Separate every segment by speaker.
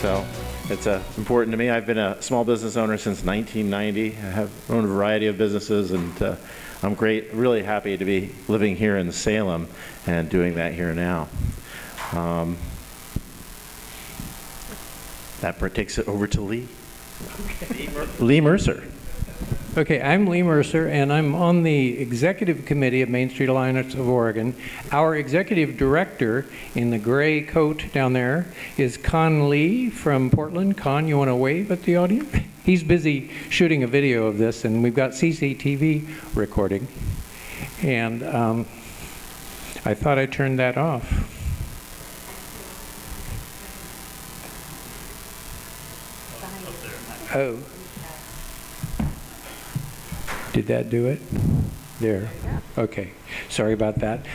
Speaker 1: So it's important to me. I've been a small business owner since 1990. I have owned a variety of businesses, and I'm really happy to be living here in Salem and doing that here now. That part takes it over to Lee. Okay. Lee Mercer.
Speaker 2: Okay, I'm Lee Mercer, and I'm on the executive committee of Main Street Alliance of Oregon. Our executive director in the gray coat down there is Con Lee from Portland. Con, you want to wave at the audience? He's busy shooting a video of this, and we've got CCTV recording. And I thought I turned that off. Oh. Did that do it? There. Okay. Sorry about that.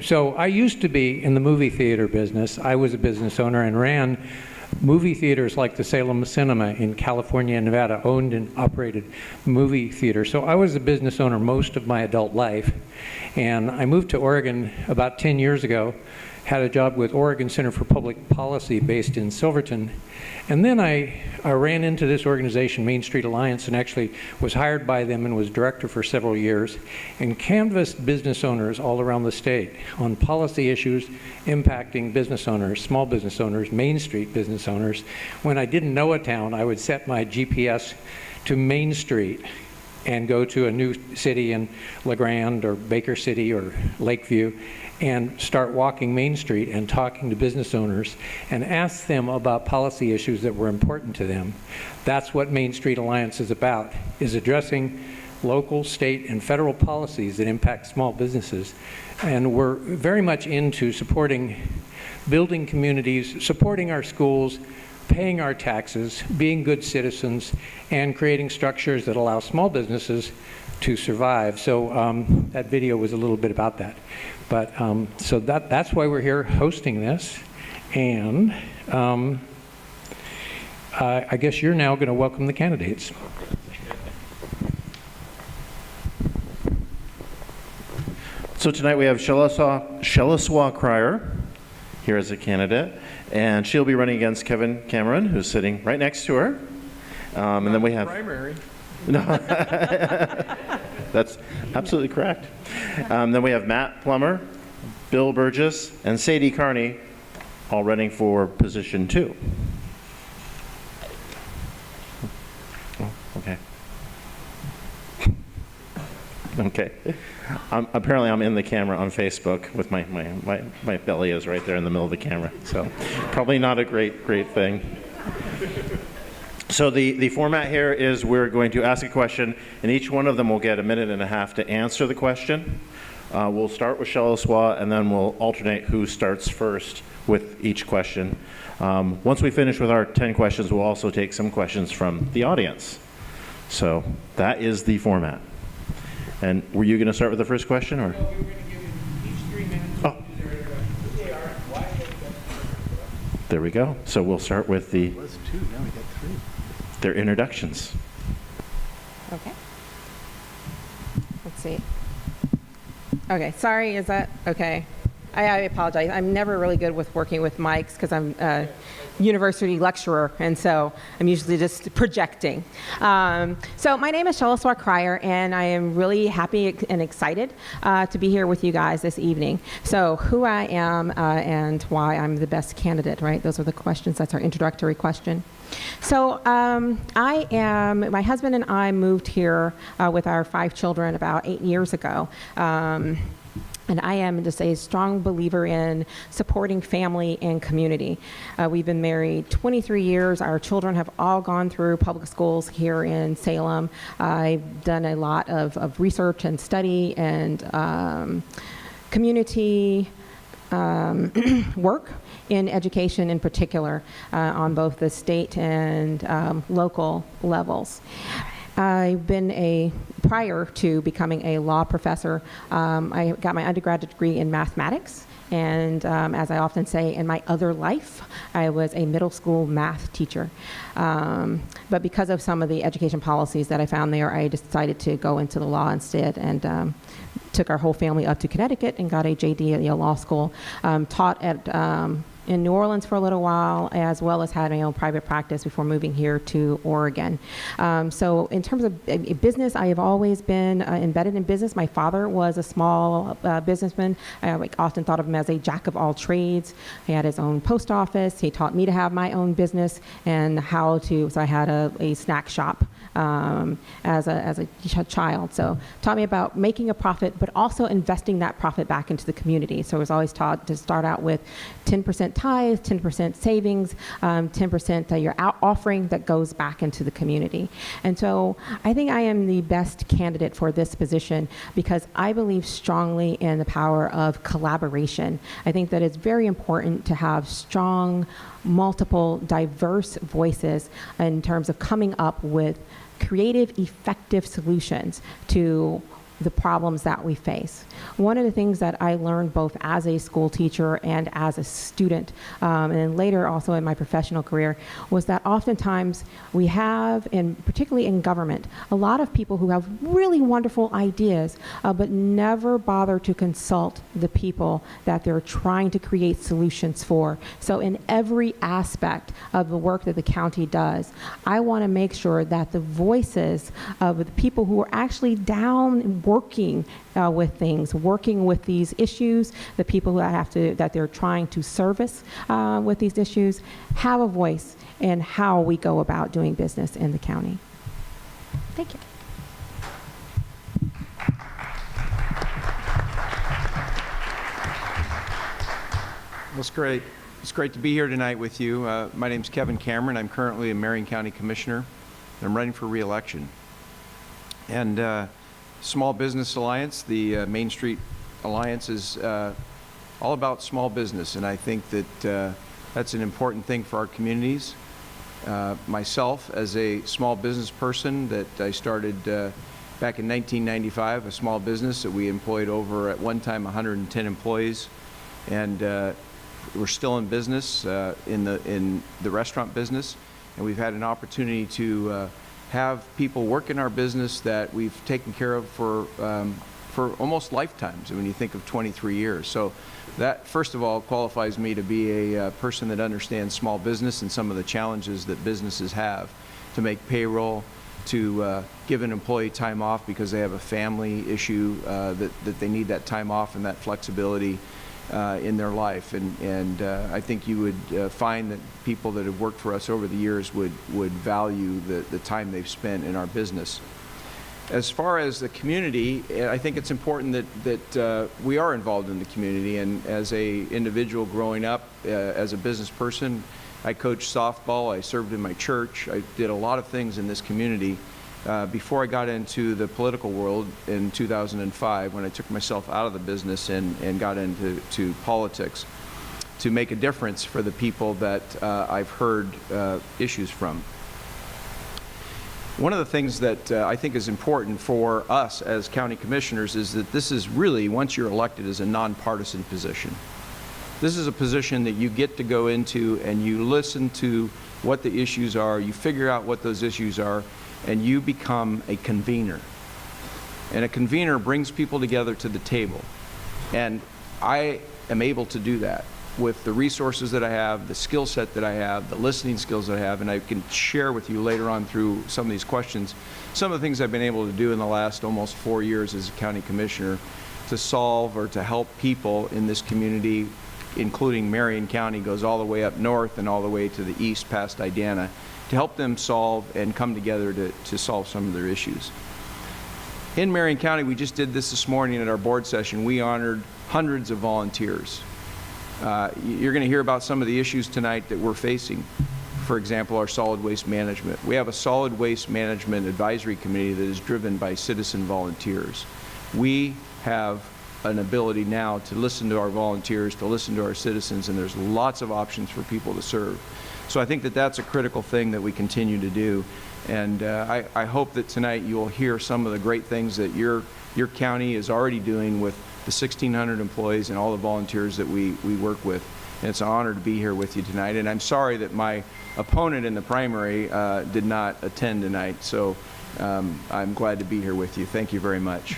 Speaker 2: So I used to be in the movie theater business. I was a business owner and ran movie theaters like the Salem Cinema in California and Nevada, owned and operated movie theaters. So I was a business owner most of my adult life. And I moved to Oregon about 10 years ago, had a job with Oregon Center for Public Policy based in Silverton. And then I ran into this organization, Main Street Alliance, and actually was hired by them and was director for several years, and canvassed business owners all around the state on policy issues impacting business owners, small business owners, Main Street business owners. When I didn't know a town, I would set my GPS to Main Street and go to a new city in La Grande or Baker City or Lakeview and start walking Main Street and talking to business owners and ask them about policy issues that were important to them. That's what Main Street Alliance is about, is addressing local, state, and federal policies that impact small businesses. And we're very much into supporting building communities, supporting our schools, paying our taxes, being good citizens, and creating structures that allow small businesses to survive. So that video was a little bit about that. But so that's why we're here hosting this. And I guess you're now going to welcome the candidates.
Speaker 1: So tonight we have Sheliswa Cryer here as a candidate, and she'll be running against Kevin Cameron, who's sitting right next to her. And then we have
Speaker 2: primary.
Speaker 1: No, that's absolutely correct. Then we have Matt Plummer, Bill Burgess, and Sadie Carney, all running for position 2. Oh, okay. Okay. Apparently I'm in the camera on Facebook with my belly is right there in the middle of the camera, so probably not a great thing. So the format here is we're going to ask a question, and each one of them will get a minute and a half to answer the question. We'll start with Sheliswa, and then we'll alternate who starts first with each question. Once we finish with our 10 questions, we'll also take some questions from the audience. So that is the format. And were you going to start with the first question, or?
Speaker 2: No, we were going to give you each 3 minutes.
Speaker 1: Oh. There we go. So we'll start with
Speaker 3: It was 2, now we got 3.
Speaker 1: their introductions.
Speaker 4: Okay. Let's see. Okay, sorry, is that okay? I apologize. I'm never really good with working with mics because I'm a university lecturer, and so I'm usually just projecting. So my name is Sheliswa Cryer, and I am really happy and excited to be here with you guys this evening. So who I am and why I'm the best candidate, right? Those are the questions. That's our introductory question. So my husband and I moved here with our 5 children about 8 years ago. And I am just a strong believer in supporting family and community. We've been married 23 years. Our children have all gone through public schools here in Salem. I've done a lot of research and study and community work in education in particular on both the state and local levels. I've been prior to becoming a law professor, I got my undergraduate degree in mathematics. And as I often say, in my other life, I was a middle school math teacher. But because of some of the education policies that I found there, I decided to go into the law instead and took our whole family up to Connecticut and got a JD at Yale Law School, taught at in New Orleans for a little while, as well as had my own private practice before moving here to Oregon. So in terms of business, I have always been embedded in business. My father was a small businessman. I often thought of him as a jack of all trades. He had his own post office. He taught me to have my own business and so I had a snack shop as a child. So taught me about making a profit, but also investing that profit back into the community. So I was always taught to start out with 10% tithe, 10% savings, 10% that you're out offering that goes back into the community. And so I think I am the best candidate for this position because I believe strongly in the power of collaboration. I think that it's very important to have strong, multiple, diverse voices in terms of coming up with creative, effective solutions to the problems that we face. One of the things that I learned both as a school teacher and as a student, and then later also in my professional career, was that oftentimes we have, and particularly in government, a lot of people who have really wonderful ideas, but never bother to consult the people that they're trying to create solutions for. So in every aspect of the work that the county does, I want to make sure that the voices of the people who are actually down working with things, working with these issues, the people that they're trying to service with these issues, have a voice in how we go about doing business in the county. Thank you.
Speaker 3: Well, it's great. It's great to be here tonight with you. My name's Kevin Cameron. I'm currently a Marion County Commissioner. I'm running for re-election. And Small Business Alliance, the Main Street Alliance, is all about small business, and I think that that's an important thing for our communities. Myself, as a small business person, that I started back in 1995, a small business that we employed over at one time 110 employees, and we're still in business in the restaurant business, and we've had an opportunity to have people work in our business that we've taken care of for almost lifetimes, when you think of 23 years. So that, first of all, qualifies me to be a person that understands small business and some of the challenges that businesses have to make payroll, to give an employee time off because they have a family issue that they need that time off and that flexibility in their life. And I think you would find that people that have worked for us over the years would value the time they've spent in our business. As far as the community, I think it's important that we are involved in the community. And as a individual growing up, as a business person, I coached softball, I served in my church, I did a lot of things in this community before I got into the political world in 2005, when I took myself out of the business and got into politics to make a difference for the people that I've heard issues from. One of the things that I think is important for us as county commissioners is that this is really, once you're elected, is a nonpartisan position. This is a position that you get to go into and you listen to what the issues are, you figure out what those issues are, and you become a convener. And a convener brings people together to the table. And I am able to do that with the resources that I have, the skill set that I have, the listening skills that I have, and I can share with you later on through some of these questions some of the things I've been able to do in the last almost 4 years as a county commissioner to solve or to help people in this community, including Marion County, goes all the way up north and all the way to the east past Idana, to help them solve and come together to solve some of their issues. In Marion County, we just did this morning at our board session. We honored hundreds of volunteers. You're going to hear about some of the issues tonight that we're facing. For example, our solid waste management. We have a solid waste management advisory committee that is driven by citizen volunteers. We have an ability now to listen to our volunteers, to listen to our citizens, and there's lots of options for people to serve. So I think that that's a critical thing that we continue to do. And I hope that tonight you will hear some of the great things that your county is already doing with the 1,600 employees and all the volunteers that we work with. And it's an honor to be here with you tonight. And I'm sorry that my opponent in the primary did not attend tonight. So I'm glad to be here with you. Thank you very much.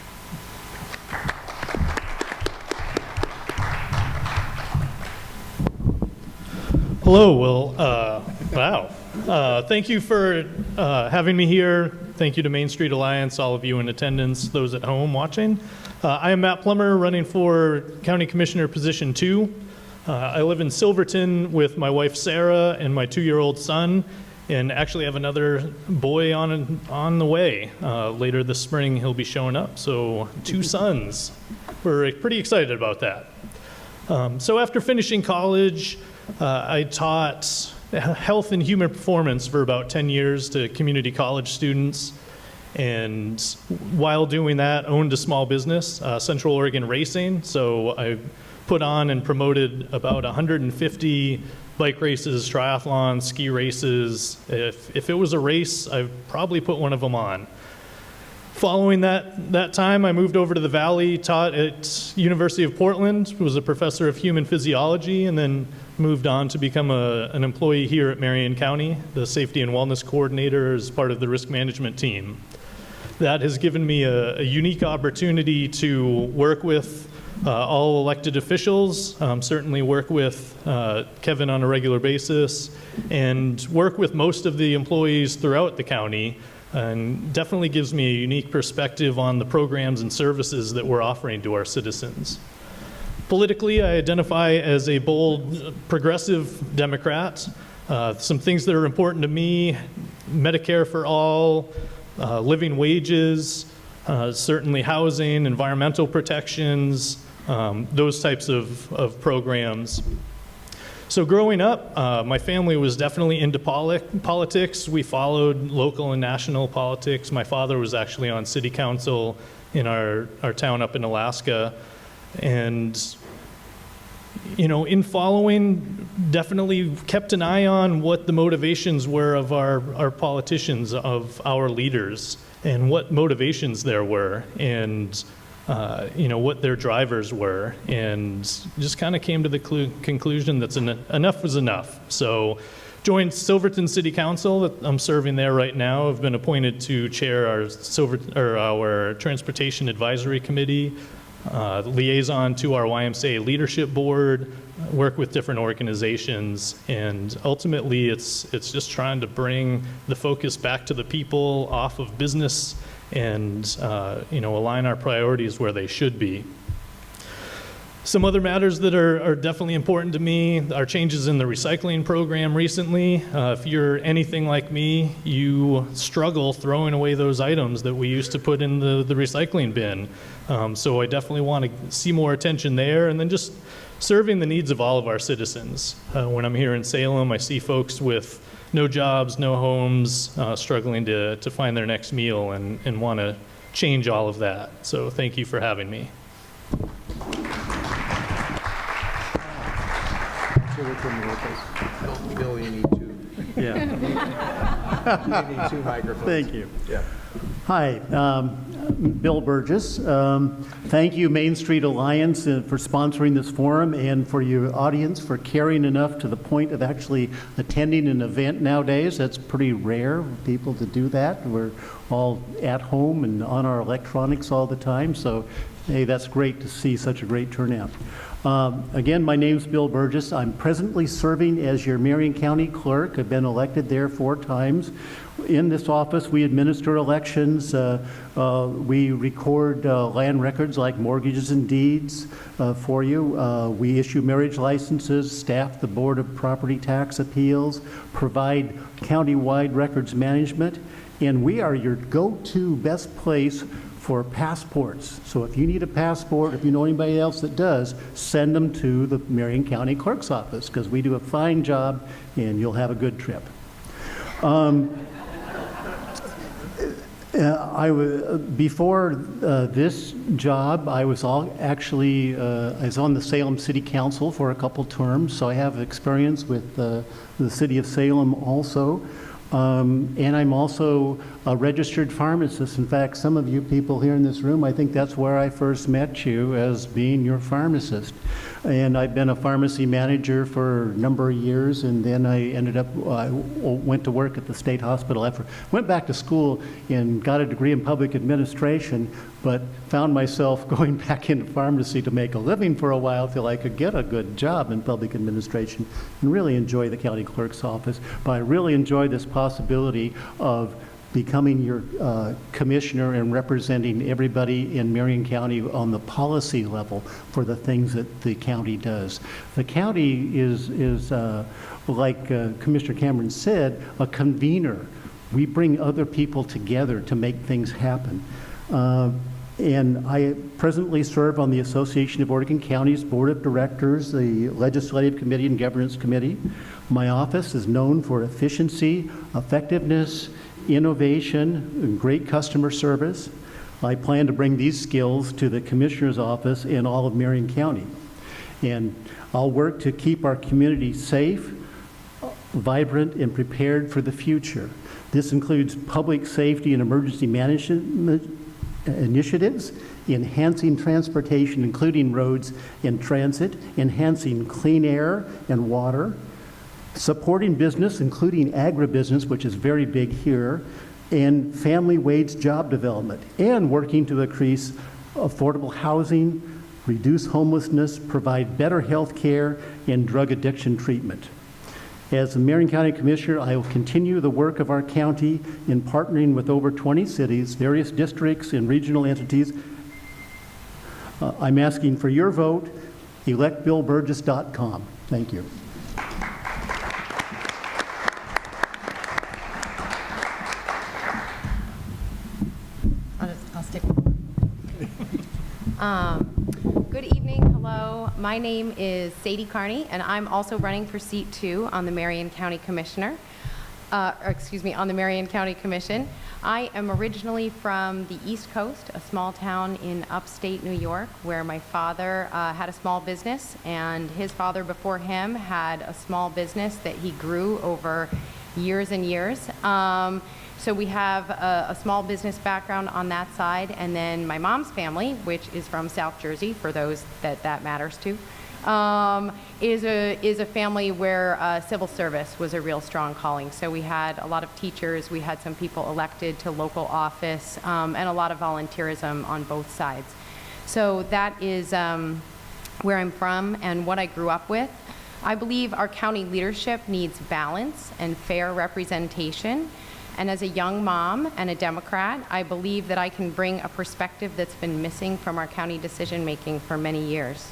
Speaker 5: Hello, Will. Wow. Thank you for having me here. Thank you to Main Street Alliance, all of you in attendance, those at home watching. I am Matt Plummer, running for County Commissioner Position 2. I live in Silverton with my wife Sarah and my 2-year-old son, and actually have another boy on the way. Later this spring, he'll be showing up. So 2 sons. We're pretty excited about that. So after finishing college, I taught health and human performance for about 10 years to community college students. And while doing that, owned a small business, Central Oregon Racing. So I put on and promoted about 150 bike races, triathlons, ski races. If it was a race, I probably put one of them on. Following that time, I moved over to the Valley, taught at University of Portland, was a professor of human physiology, and then moved on to become an employee here at Marion County, the safety and wellness coordinator as part of the risk management team. That has given me a unique opportunity to work with all elected officials, certainly work with Kevin on a regular basis, and work with most of the employees throughout the county, and definitely gives me a unique perspective on the programs and services that we're offering to our citizens. Politically, I identify as a bold, progressive Democrat. Some things that are important to me: Medicare for all, living wages, certainly housing, environmental protections, those types of programs. So growing up, my family was definitely into politics. We followed local and national politics. My father was actually on city council in our town up in Alaska. And, you know, in following, definitely kept an eye on what the motivations were of our politicians, of our leaders, and what motivations there were, and you know, what their drivers were, and just kind of came to the conclusion that enough was enough. So joined Silverton City Council. I'm serving there right now. I've been appointed to chair our Transportation Advisory Committee, liaison to our YMCA Leadership Board, work with different organizations, and ultimately it's just trying to bring the focus back to the people, off of business, and you know, align our priorities where they should be. Some other matters that are definitely important to me are changes in the recycling program recently. If you're anything like me, you struggle throwing away those items that we used to put in the recycling bin. So I definitely want to see more attention there, and then just serving the needs of all of our citizens. When I'm here in Salem, I see folks with no jobs, no homes, struggling to find their next meal, and want to change all of that. So thank you for having me.
Speaker 3: Bill, you need to.
Speaker 6: Yeah,
Speaker 3: You need 2 microphones.
Speaker 6: thank you.
Speaker 3: Yeah.
Speaker 6: Hi, Bill Burgess. Thank you, Main Street Alliance, for sponsoring this forum, and for your audience for caring enough to the point of actually attending an event nowadays. That's pretty rare for people to do that. We're all at home and on our electronics all the time, so hey, that's great to see such a great turnout. Again, my name's Bill Burgess. I'm presently serving as your Marion County Clerk. I've been elected there 4 times. In this office, we administer elections. We record land records like mortgages and deeds for you. We issue marriage licenses, staff the Board of Property Tax Appeals, provide county-wide records management, and we are your go-to best place for passports. So if you need a passport, if you know anybody else that does, send them to the Marion County Clerk's office, because we do a fine job and you'll have a good trip. Before this job, I was I was on the Salem City Council for a couple terms, so I have experience with the city of Salem also. And I'm also a registered pharmacist. In fact, some of you people here in this room, I think that's where I first met you, as being your pharmacist. And I've been a pharmacy manager for a number of years, and then I ended up, went to work at the state hospital after, went back to school and got a degree in public administration, but found myself going back into pharmacy to make a living for a while till I could get a good job in public administration and really enjoy the county clerk's office. But I really enjoy this possibility of becoming your commissioner and representing everybody in Marion County on the policy level for the things that the county does. The county is like Commissioner Cameron said, a convener. We bring other people together to make things happen. And I presently serve on the Association of Oregon Counties Board of Directors, the Legislative Committee and Governance Committee. My office is known for efficiency, effectiveness, innovation, and great customer service. I plan to bring these skills to the Commissioner's office in all of Marion County. And I'll work to keep our community safe, vibrant, and prepared for the future. This includes public safety and emergency management initiatives, enhancing transportation, including roads and transit, enhancing clean air and water, supporting business, including agribusiness, which is very big here, and family wage job development, and working to increase affordable housing, reduce homelessness, provide better health care, and drug addiction treatment. As the Marion County Commissioner, I will continue the work of our county in partnering with over 20 cities, various districts, and regional entities. I'm asking for your vote, electbillburgess.com. Thank you.
Speaker 7: I'll stick with Good evening, hello. My name is Sadie Carney, and I'm also running for seat 2 on the Marion County Commissioner, on the Marion County Commission. I am originally from the East Coast, a small town in upstate New York, where my father had a small business, and his father before him had a small business that he grew over years and years. So we have a small business background on that side, and then my mom's family, which is from South Jersey, for those that matters to, is a family where civil service was a real strong calling. So we had a lot of teachers, we had some people elected to local office, and a lot of volunteerism on both sides. So that is where I'm from and what I grew up with. I believe our county leadership needs balance and fair representation. And as a young mom and a Democrat, I believe that I can bring a perspective that's been missing from our county decision-making for many years.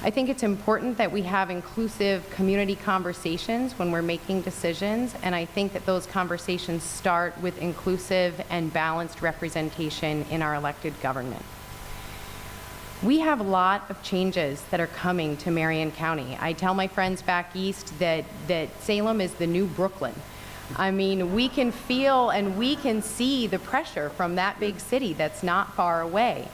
Speaker 7: I think it's important that we have inclusive community conversations when we're making decisions, and I think that those conversations start with inclusive and balanced representation in our elected government. We have a lot of changes that are coming to Marion County. I tell my friends back east that Salem is the new Brooklyn. I mean, we can feel and we can see the pressure from that big city that's not far away.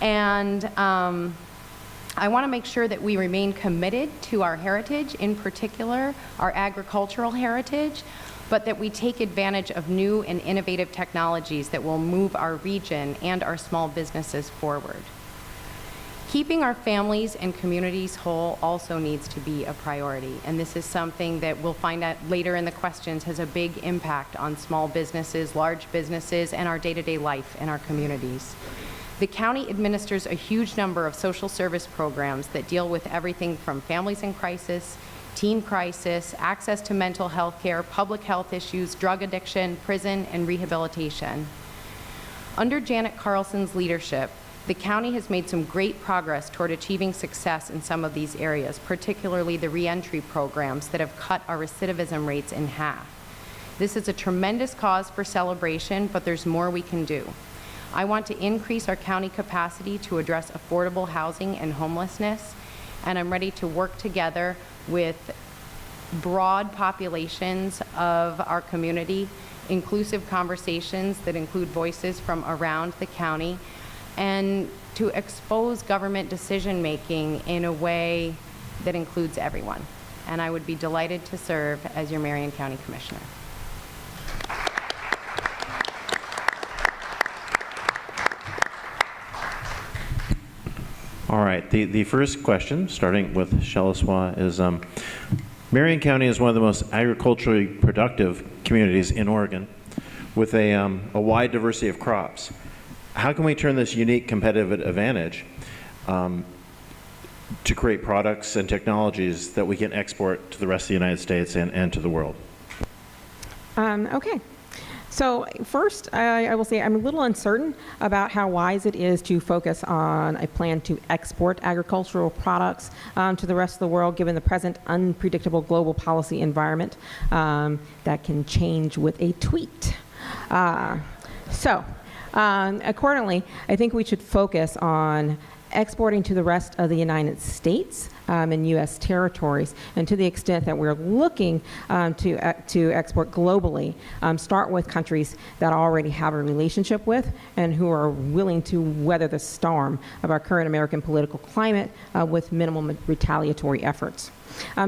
Speaker 7: And I want to make sure that we remain committed to our heritage, in particular, our agricultural heritage, but that we take advantage of new and innovative technologies that will move our region and our small businesses forward. Keeping our families and communities whole also needs to be a priority, and this is something that we'll find out later in the questions has a big impact on small businesses, large businesses, and our day-to-day life in our communities. The county administers a huge number of social service programs that deal with everything from families in crisis, teen crisis, access to mental health care, public health issues, drug addiction, prison, and rehabilitation. Under Janet Carlson's leadership, the county has made some great progress toward achieving success in some of these areas, particularly the reentry programs that have cut our recidivism rates in half. This is a tremendous cause for celebration, but there's more we can do. I want to increase our county capacity to address affordable housing and homelessness, and I'm ready to work together with broad populations of our community, inclusive conversations that include voices from around the county, and to expose government decision-making in a way that includes everyone. And I would be delighted to serve as your Marion County Commissioner.
Speaker 1: All right, the first question, starting with Shelleswa, is Marion County is one of the most agriculturally productive communities in Oregon with a wide diversity of crops. How can we turn this unique competitive advantage to create products and technologies that we can export to the rest of the United States and to the world?
Speaker 4: Okay. So first, I will say I'm a little uncertain about how wise it is to focus on a plan to export agricultural products to the rest of the world, given the present unpredictable global policy environment that can change with a tweet. Accordingly, I think we should focus on exporting to the rest of the United States and U.S. territories, and to the extent that we're looking to export globally, start with countries that already have a relationship with and who are willing to weather the storm of our current American political climate with minimal retaliatory efforts.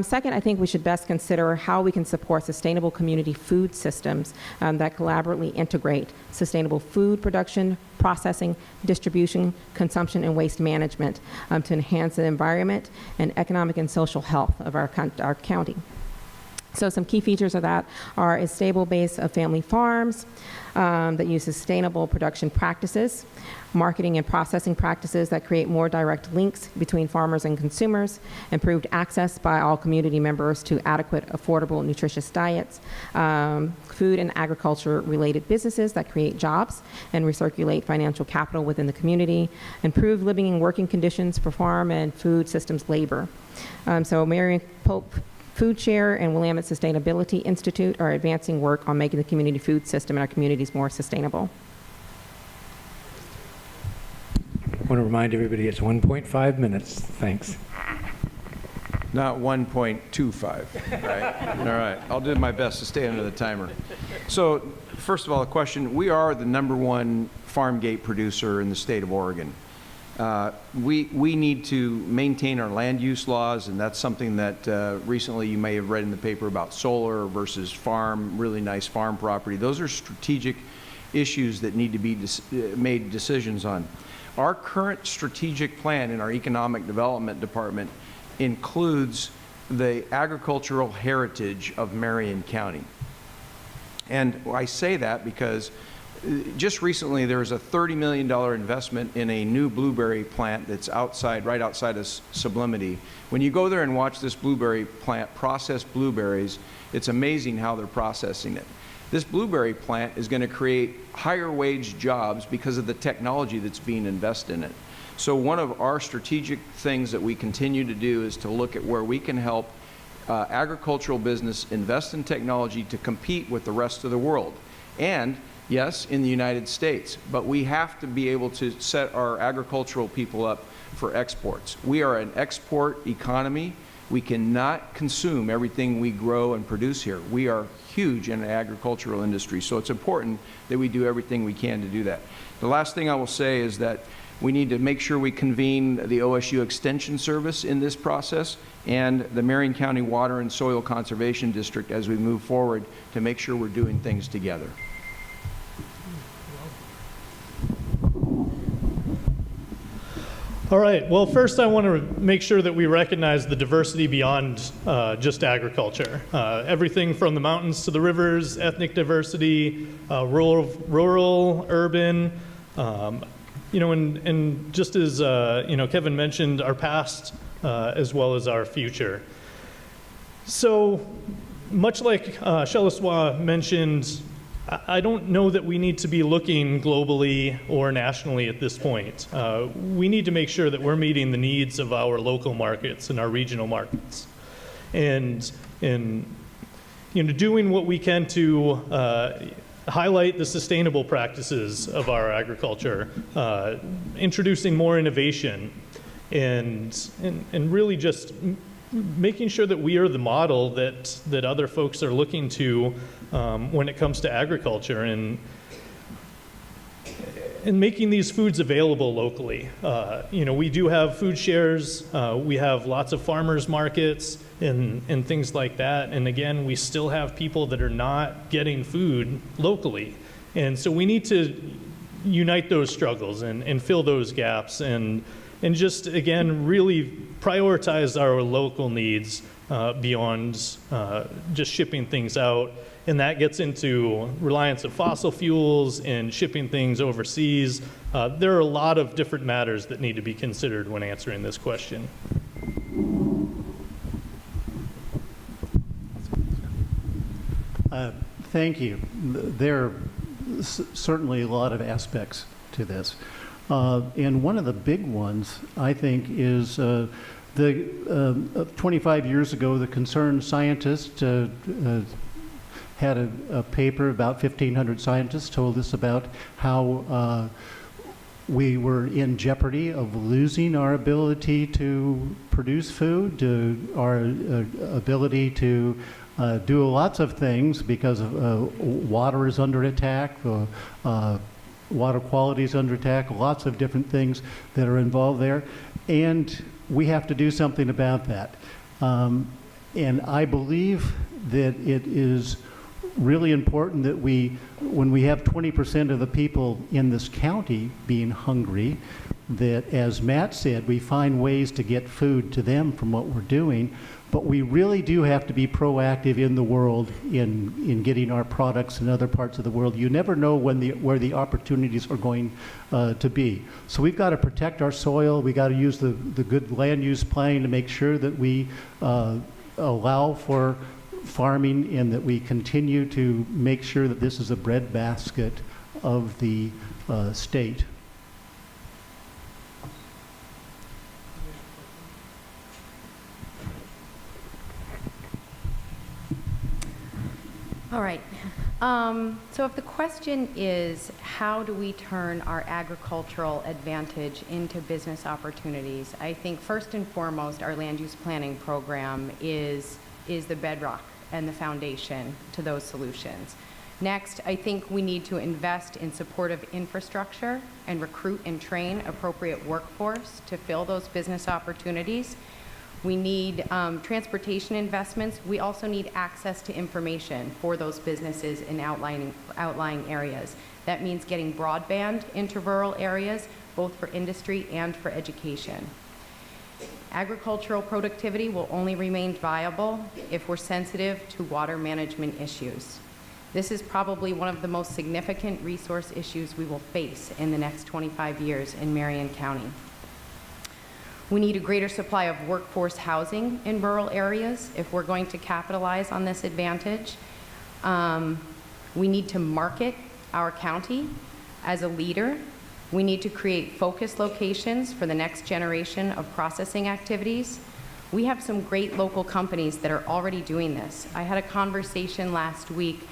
Speaker 4: Second, I think we should best consider how we can support sustainable community food systems that collaboratively integrate sustainable food production, processing, distribution, consumption, and waste management to enhance the environment and economic and social health of our county. So some key features of that are a stable base of family farms that use sustainable production practices, marketing and processing practices that create more direct links between farmers and consumers, improved access by all community members to adequate, affordable, nutritious diets, food and agriculture-related businesses that create jobs and recirculate financial capital within the community, improved living and working conditions for farm and food systems labor. So Marion Pope Food Share and Willamette Sustainability Institute are advancing work on making the community food system in our communities more sustainable.
Speaker 2: I want to remind everybody it's 1.5 minutes. Thanks.
Speaker 3: Not 1.25, right? All right, I'll do my best to stay under the timer. So, first of all, the question, we are the #1 farm gate producer in the state of Oregon. We need to maintain our land use laws, and that's something that recently you may have read in the paper about solar versus farm, really nice farm property. Those are strategic issues that need to be made decisions on. Our current strategic plan in our economic development department includes the agricultural heritage of Marion County. And I say that because just recently there was a $30 million investment in a new blueberry plant that's right outside of Sublimity. When you go there and watch this blueberry plant process blueberries, it's amazing how they're processing it. This blueberry plant is going to create higher wage jobs because of the technology that's being invested in it. So one of our strategic things that we continue to do is to look at where we can help agricultural business invest in technology to compete with the rest of the world. And yes, in the United States, but we have to be able to set our agricultural people up for exports. We are an export economy. We cannot consume everything we grow and produce here. We are huge in the agricultural industry, so it's important that we do everything we can to do that. The last thing I will say is that we need to make sure we convene the OSU Extension Service in this process and the Marion County Water and Soil Conservation District as we move forward to make sure we're doing things together.
Speaker 5: All right, well, first I want to make sure that we recognize the diversity beyond just agriculture. Everything from the mountains to the rivers, ethnic diversity, rural, urban, and just as Kevin mentioned, our past as well as our future. So much like Shelleswa mentioned, I don't know that we need to be looking globally or nationally at this point. We need to make sure that we're meeting the needs of our local markets and our regional markets, and doing what we can to highlight the sustainable practices of our agriculture, introducing more innovation, and really just making sure that we are the model that other folks are looking to when it comes to agriculture, and making these foods available locally. We do have food shares, we have lots of farmers markets and things like that, and again, we still have people that are not getting food locally. And so we need to unite those struggles and fill those gaps and and just, again, really prioritize our local needs beyond just shipping things out. And that gets into reliance of fossil fuels and shipping things overseas. There are a lot of different matters that need to be considered when answering this question.
Speaker 6: Thank you. There are certainly a lot of aspects to this. And one of the big ones, I think, is 25 years ago, the concerned scientist had a paper, about 1,500 scientists told us about how we were in jeopardy of losing our ability to produce food, our ability to do lots of things because water is under attack, water quality is under attack, lots of different things that are involved there. And we have to do something about that. And I believe that it is really important that when we have 20% of the people in this county being hungry, that, as Matt said, we find ways to get food to them from what we're doing. But we really do have to be proactive in the world in getting our products in other parts of the world. You never know where the opportunities are going to be. So we've got to protect our soil. We've got to use the good land use planning to make sure that we allow for farming and that we continue to make sure that this is a breadbasket of the state.
Speaker 7: All right. So if the question is, how do we turn our agricultural advantage into business opportunities, I think first and foremost, our land use planning program is the bedrock and the foundation to those solutions. Next, I think we need to invest in supportive infrastructure and recruit and train appropriate workforce to fill those business opportunities. We need transportation investments. We also need access to information for those businesses in outlying areas. That means getting broadband into rural areas, both for industry and for education. Agricultural productivity will only remain viable if we're sensitive to water management issues. This is probably one of the most significant resource issues we will face in the next 25 years in Marion County. We need a greater supply of workforce housing in rural areas if we're going to capitalize on this advantage. We need to market our county as a leader. We need to create focused locations for the next generation of processing activities. We have some great local companies that are already doing this. I had a conversation last week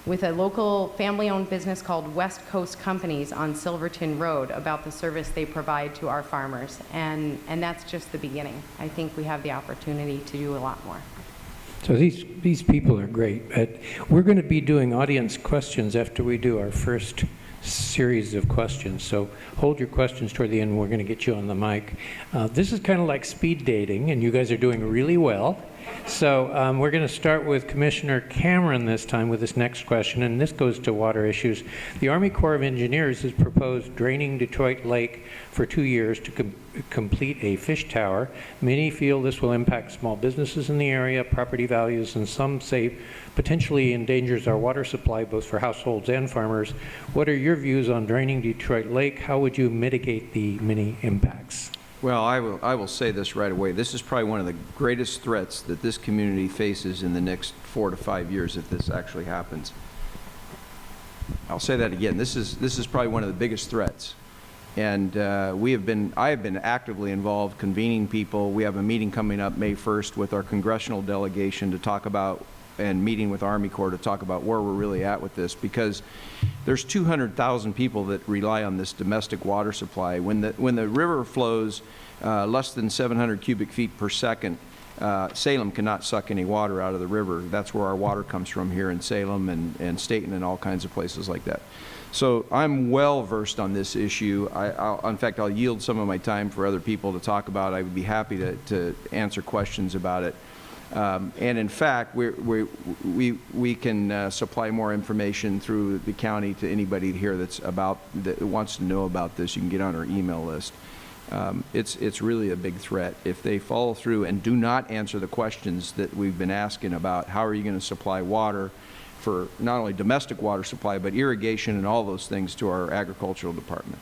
Speaker 7: with a local family-owned business called West Coast Companies on Silverton Road about the service they provide to our farmers. And that's just the beginning. I think we have the opportunity to do a lot more.
Speaker 2: So these people are great. We're going to be doing audience questions after we do our first series of questions. So hold your questions toward the end. We're going to get you on the mic. This is kind of like speed dating, and you guys are doing really well. So we're going to start with Commissioner Cameron this time with this next question, and this goes to water issues. The Army Corps of Engineers has proposed draining Detroit Lake for 2 years to complete a fish tower. Many feel this will impact small businesses in the area, property values, and some say potentially endangers our water supply both for households and farmers. What are your views on draining Detroit Lake? How would you mitigate the many impacts?
Speaker 3: Well, I will say this right away. This is probably one of the greatest threats that this community faces in the next 4 to 5 years if this actually happens. I'll say that again. This is probably one of the biggest threats. And I have been actively involved convening people. We have a meeting coming up May 1st with our congressional delegation to talk about, and meeting with Army Corps to talk about where we're really at with this, because there's 200,000 people that rely on this domestic water supply. When the river flows less than 700 cubic feet per second, Salem cannot suck any water out of the river. That's where our water comes from here in Salem and Staten and all kinds of places like that. So I'm well versed on this issue. In fact, I'll yield some of my time for other people to talk about. I would be happy to answer questions about it. And in fact, we can supply more information through the county to anybody here that wants to know about this. You can get on our email list. it's really a big threat. If they follow through and do not answer the questions that we've been asking about, how are you going to supply water for not only domestic water supply, but irrigation and all those things to our agricultural department?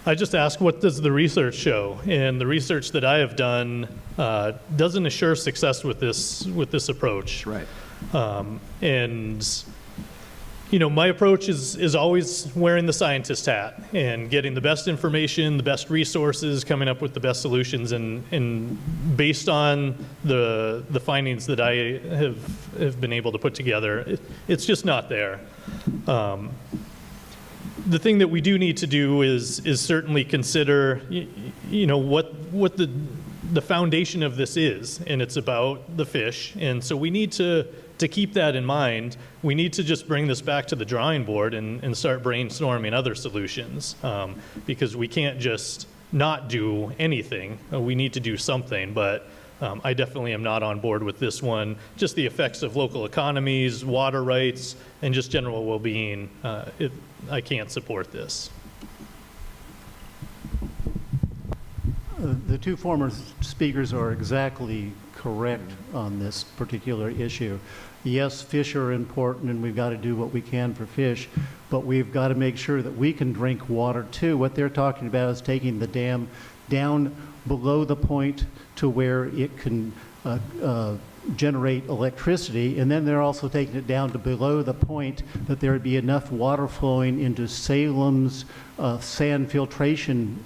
Speaker 5: I just ask, what does the research show? And the research that I have done doesn't assure success with this approach.
Speaker 3: Right.
Speaker 5: And you know, my approach is always wearing the scientist hat and getting the best information, the best resources, coming up with the best solutions, and based on the findings that I have been able to put together, it's just not there. The thing that we do need to do is certainly consider, you know, what the foundation of this is, and it's about the fish, and so we need to keep that in mind. We need to just bring this back to the drawing board and start brainstorming other solutions, because we can't just not do anything. We need to do something, but I definitely am not on board with this one. Just the effects of local economies, water rights, and just general well-being, I can't support this.
Speaker 6: The two former speakers are exactly correct on this particular issue. Yes, fish are important, and we've got to do what we can for fish, but we've got to make sure that we can drink water too. What they're talking about is taking the dam down below the point to where it can generate electricity, and then they're also taking it down to below the point that there would be enough water flowing into Salem's sand filtration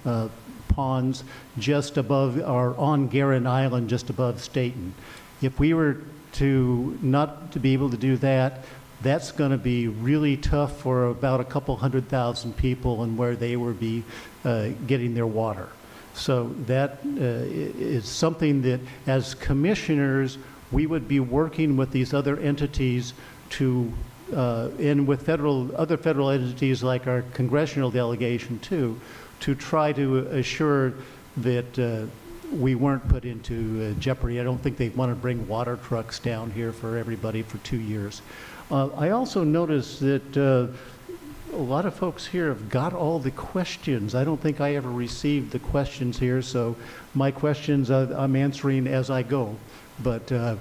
Speaker 6: ponds just above, or on Guerin Island, just above Staten. If we were to not to be able to do that, that's going to be really tough for about a couple 100,000 people and where they would be getting their water. So that is something that, as commissioners, we would be working with these other entities to, and with other federal entities like our congressional delegation too, to try to assure that we weren't put into jeopardy. I don't think they want to bring water trucks down here for everybody for 2 years. I also noticed that a lot of folks here have got all the questions. I don't think I ever received the questions here, so my questions I'm answering as I go. But it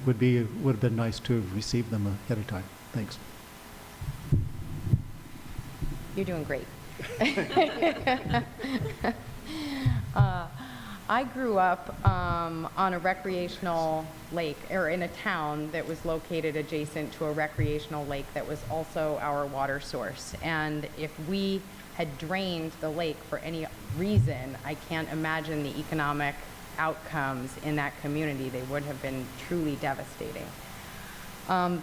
Speaker 6: would have been nice to have received them ahead of time. Thanks.
Speaker 7: You're doing great. I grew up on a recreational lake, or in a town that was located adjacent to a recreational lake that was also our water source. And if we had drained the lake for any reason, I can't imagine the economic outcomes in that community. They would have been truly devastating.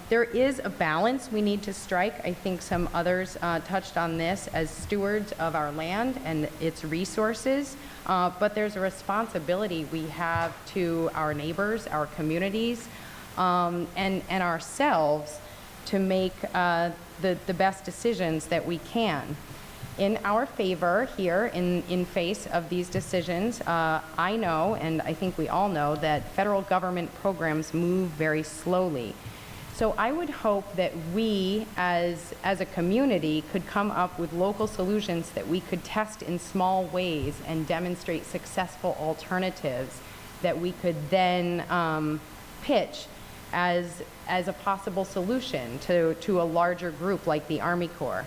Speaker 7: There is a balance we need to strike. I think some others touched on this as stewards of our land and its resources, but there's a responsibility we have to our neighbors, our communities, and ourselves to make the best decisions that we can. In our favor here, in face of these decisions, I know, and I think we all know, that federal government programs move very slowly. So I would hope that we, as a community, could come up with local solutions that we could test in small ways and demonstrate successful alternatives that we could then pitch as a possible solution to a larger group like the Army Corps.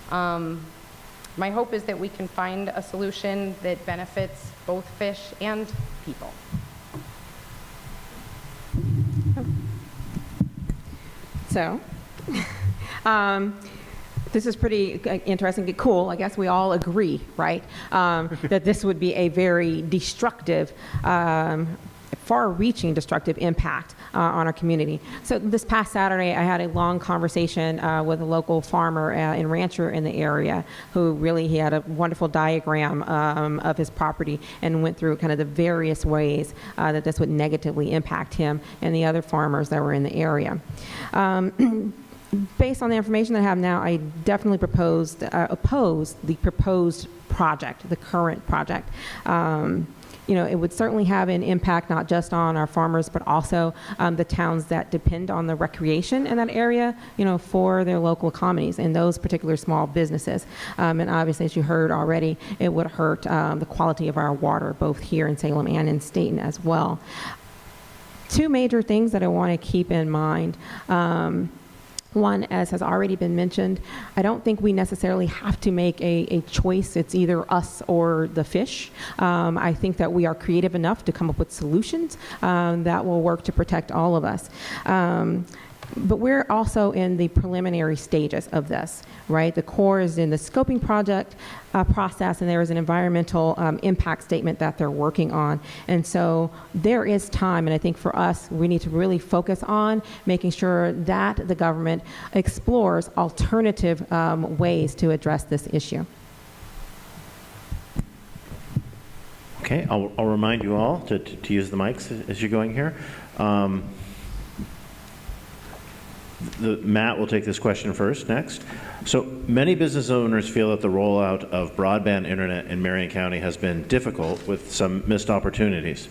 Speaker 7: My hope is that we can find a solution that benefits both fish and people.
Speaker 4: So, this is pretty interesting, cool. I guess we all agree, right, that this would be a very destructive, far-reaching destructive impact on our community. So this past Saturday, I had a long conversation with a local farmer and rancher in the area he had a wonderful diagram of his property and went through kind of the various ways that this would negatively impact him and the other farmers that were in the area. Based on the information that I have now, I definitely oppose the proposed project, the current project. it would certainly have an impact not just on our farmers, but also the towns that depend on the recreation in that area, for their local economies and those particular small businesses. And obviously, as you heard already, it would hurt the quality of our water, both here in Salem and in Staten as well. Two major things that I want to keep in mind. One, as has already been mentioned, I don't think we necessarily have to make a choice. It's either us or the fish. I think that we are creative enough to come up with solutions that will work to protect all of us. But we're also in the preliminary stages of this, right? The Corps is in the scoping project process, and there is an environmental impact statement that they're working on. And so there is time, and I think for us, we need to really focus on making sure that the government explores alternative ways to address this issue.
Speaker 1: Okay, I'll remind you all to use the mics as you're going here. Matt will take this question first, next. So many business owners feel that the rollout of broadband internet in Marion County has been difficult with some missed opportunities.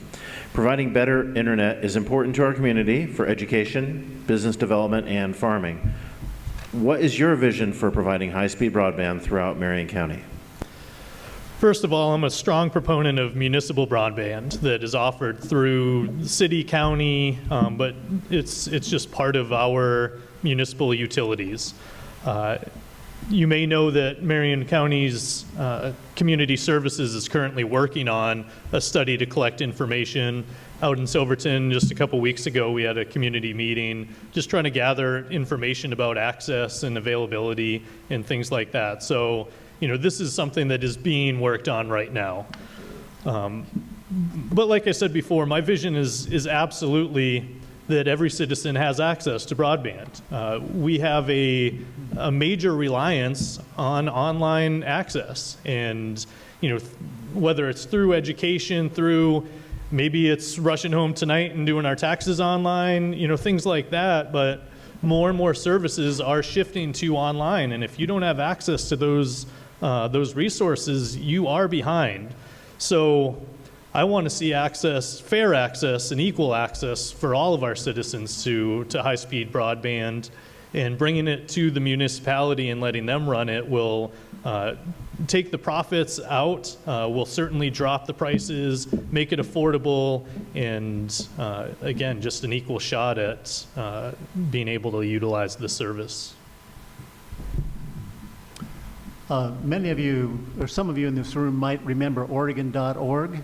Speaker 1: Providing better internet is important to our community for education, business development, and farming. What is your vision for providing high-speed broadband throughout Marion County?
Speaker 5: First of all, I'm a strong proponent of municipal broadband that is offered through city, county, but it's just part of our municipal utilities. You may know that Marion County's Community Services is currently working on a study to collect information. Out in Silverton, just a couple weeks ago, we had a community meeting just trying to gather information about access and availability and things like that. So, this is something that is being worked on right now. But like I said before, my vision is absolutely that every citizen has access to broadband. We have a major reliance on online access, and whether it's through education, through maybe it's rushing home tonight and doing our taxes online, things like that. But more and more services are shifting to online, and if you don't have access to those resources, you are behind. So I want to see access, fair access, and equal access for all of our citizens to high-speed broadband, and bringing it to the municipality and letting them run it will take the profits out, will certainly drop the prices, make it affordable, and again, just an equal shot at being able to utilize the service.
Speaker 6: Many of you, or some of you in this room might remember Oregon.org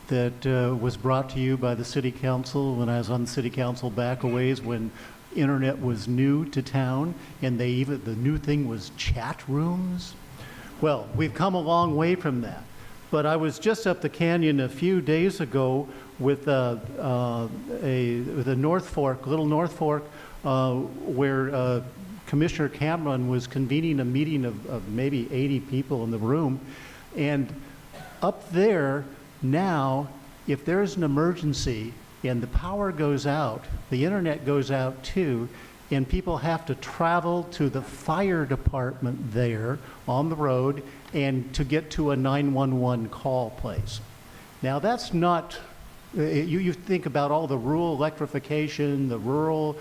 Speaker 6: that was brought to you by the City Council when I was on the City Council back a ways when internet was new to town, and the new thing was chat rooms. Well, we've come a long way from that. But I was just up the canyon a few days ago with a North Fork, little North Fork, where Commissioner Cameron was convening a meeting of maybe 80 people in the room. And up there now, if there's an emergency and the power goes out, the internet goes out too, and people have to travel to the fire department there on the road and to get to a 911 call place. Now that's not, you think about all the rural electrification, the rural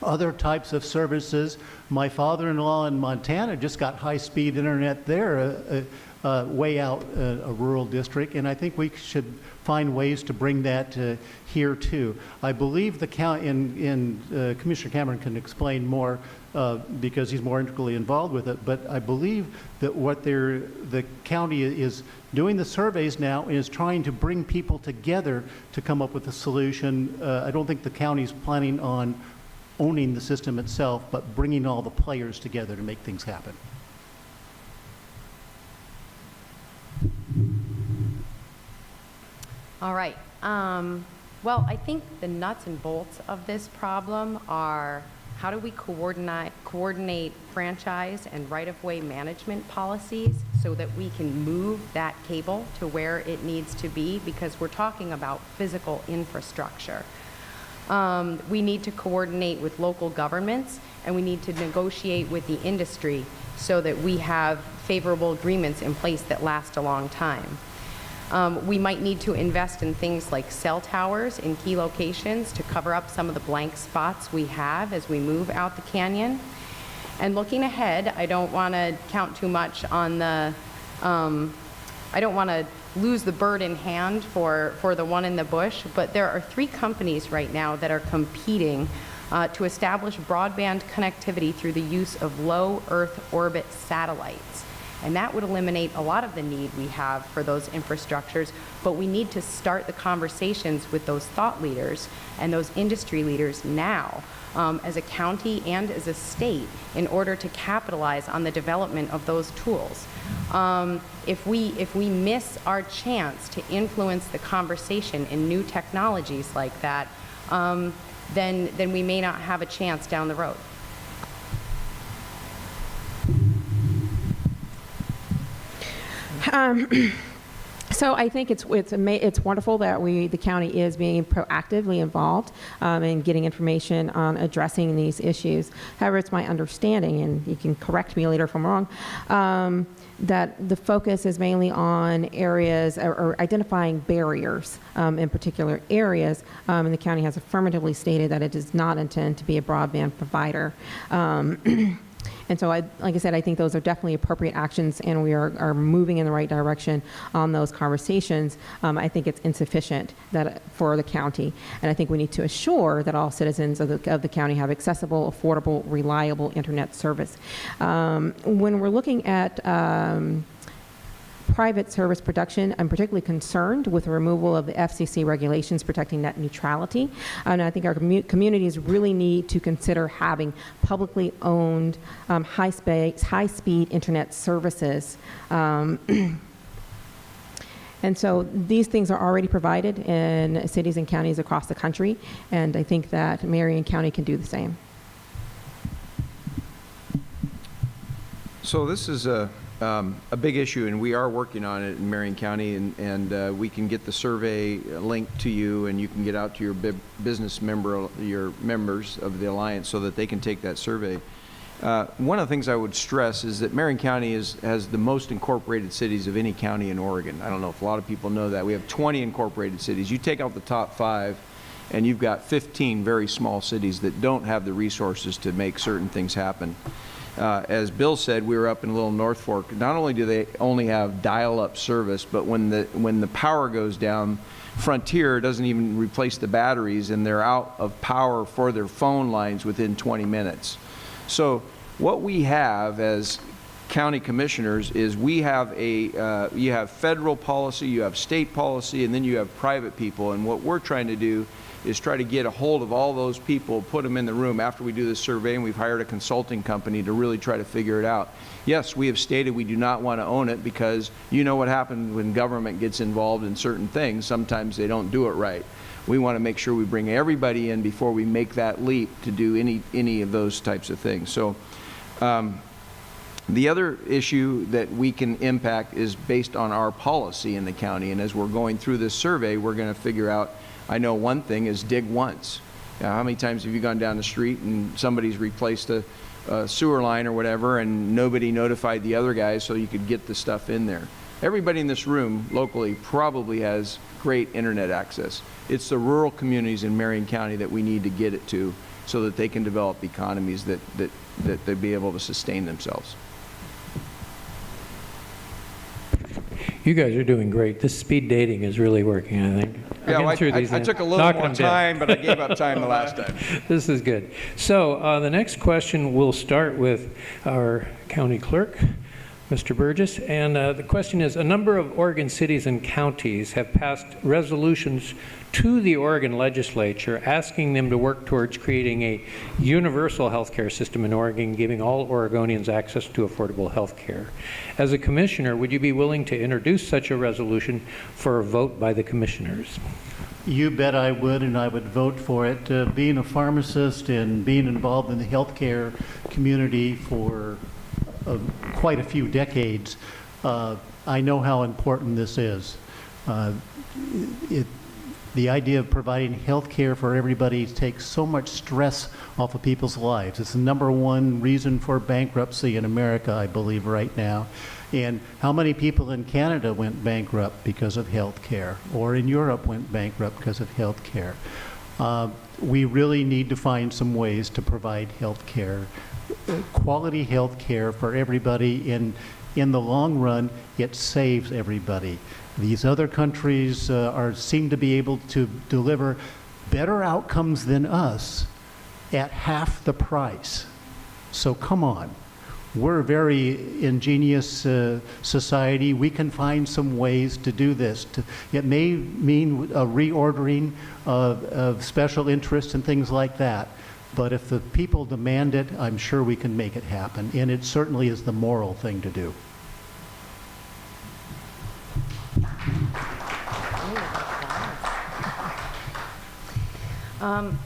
Speaker 6: other types of services. My father-in-law in Montana just got high-speed internet there, way out a rural district, and I think we should find ways to bring that here too. I believe the county, and Commissioner Cameron can explain more because he's more integrally involved with it, but I believe that what the county is doing the surveys now is trying to bring people together to come up with a solution. I don't think the county's planning on owning the system itself, but bringing all the players together to make things happen.
Speaker 7: All right. Well, I think the nuts and bolts of this problem are how do we coordinate franchise and right-of-way management policies so that we can move that cable to where it needs to be, because we're talking about physical infrastructure. We need to coordinate with local governments, and we need to negotiate with the industry so that we have favorable agreements in place that last a long time. We might need to invest in things like cell towers in key locations to cover up some of the blank spots we have as we move out the canyon. And looking ahead, I don't want to count too much on the, I don't want to lose the bird in hand for the one in the bush, but there are 3 companies right now that are competing to establish broadband connectivity through the use of low Earth orbit satellites. And that would eliminate a lot of the need we have for those infrastructures, but we need to start the conversations with those thought leaders and those industry leaders now, as a county and as a state, in order to capitalize on the development of those tools. If we miss our chance to influence the conversation in new technologies like that, then we may not have a chance down the road.
Speaker 4: So I think it's wonderful that the county is being proactively involved in getting information on addressing these issues. However, it's my understanding, and you can correct me later if I'm wrong, that the focus is mainly on areas or identifying barriers in particular areas, and the county has affirmatively stated that it does not intend to be a broadband provider. And so, like I said, I think those are definitely appropriate actions, and we are moving in the right direction on those conversations. I think it's insufficient for the county, and I think we need to assure that all citizens of the county have accessible, affordable, reliable internet service. When we're looking at private service production, I'm particularly concerned with the removal of the FCC regulations protecting net neutrality. And I think our communities really need to consider having publicly owned high-speed internet services. And so these things are already provided in cities and counties across the country, and I think that Marion County can do the same.
Speaker 3: So this is a big issue, and we are working on it in Marion County, and we can get the survey link to you, and you can get out to your business your members of the Alliance so that they can take that survey. One of the things I would stress is that Marion County has the most incorporated cities of any county in Oregon. I don't know if a lot of people know that. We have 20 incorporated cities. You take out the top 5, and you've got 15 very small cities that don't have the resources to make certain things happen. As Bill said, we were up in Little North Fork. Not only do they only have dial-up service, but when the power goes down, Frontier doesn't even replace the batteries, and they're out of power for their phone lines within 20 minutes. So what we have as county commissioners is we have you have federal policy, you have state policy, and then you have private people. And what we're trying to do is try to get a hold of all those people, put them in the room after we do this survey, and we've hired a consulting company to really try to figure it out. Yes, we have stated we do not want to own it because you know what happens when government gets involved in certain things. Sometimes they don't do it right. We want to make sure we bring everybody in before we make that leap to do any of those types of things. So the other issue that we can impact is based on our policy in the county, and as we're going through this survey, we're going to figure out, I know one thing is dig once. How many times have you gone down the street and somebody's replaced a sewer line or whatever, and nobody notified the other guys so you could get the stuff in there? Everybody in this room locally probably has great internet access. It's the rural communities in Marion County that we need to get it to so that they can develop economies that they be able to sustain themselves.
Speaker 2: You guys are doing great. This speed dating is really working, I think.
Speaker 3: Yeah, well, I took a little more time, but I gave up time the last time.
Speaker 2: This is good. So the next question, we'll start with our county clerk, Mr. Burgess. And the question is, a number of Oregon cities and counties have passed resolutions to the Oregon legislature asking them to work towards creating a universal health care system in Oregon, giving all Oregonians access to affordable health care. As a commissioner, would you be willing to introduce such a resolution for a vote by the commissioners?
Speaker 6: You bet I would, and I would vote for it. Being a pharmacist and being involved in the healthcare community for quite a few decades, I know how important this is. The idea of providing health care for everybody takes so much stress off of people's lives. It's the number one reason for bankruptcy in America, I believe, right now. And how many people in Canada went bankrupt because of health care, or in Europe went bankrupt because of health care? We really need to find some ways to provide health care, quality health care for everybody. In the long run, it saves everybody. These other countries seem to be able to deliver better outcomes than us at half the price. So come on. We're a very ingenious society. We can find some ways to do this. It may mean a reordering of special interests and things like that. But if the people demand it, I'm sure we can make it happen. And it certainly is the moral thing to do.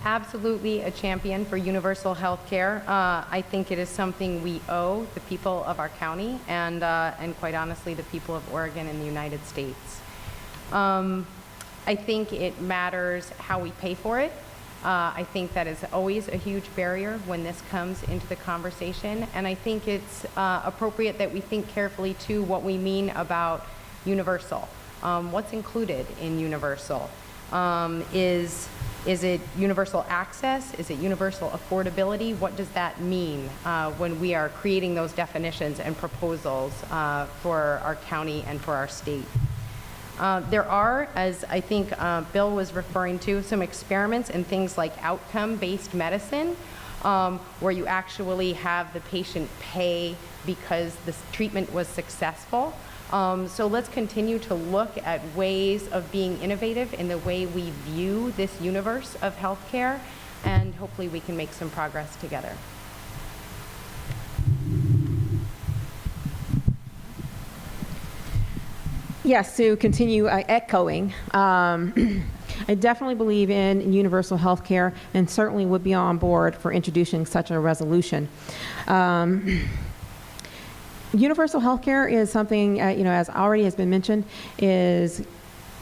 Speaker 7: Absolutely a champion for universal health care. I think it is something we owe the people of our county and quite honestly, the people of Oregon and the United States. I think it matters how we pay for it. I think that is always a huge barrier when this comes into the conversation. And I think it's appropriate that we think carefully too what we mean about universal. What's included in universal? Is it universal access? Is it universal affordability? What does that mean when we are creating those definitions and proposals for our county and for our state? There are, as I think Bill was referring to, some experiments in things like outcome-based medicine, where you actually have the patient pay because the treatment was successful. So let's continue to look at ways of being innovative in the way we view this universe of healthcare, and hopefully we can make some progress together.
Speaker 4: Yes, to continue echoing, I definitely believe in universal health care and certainly would be on board for introducing such a resolution. Universal health care is something, as already has been mentioned, is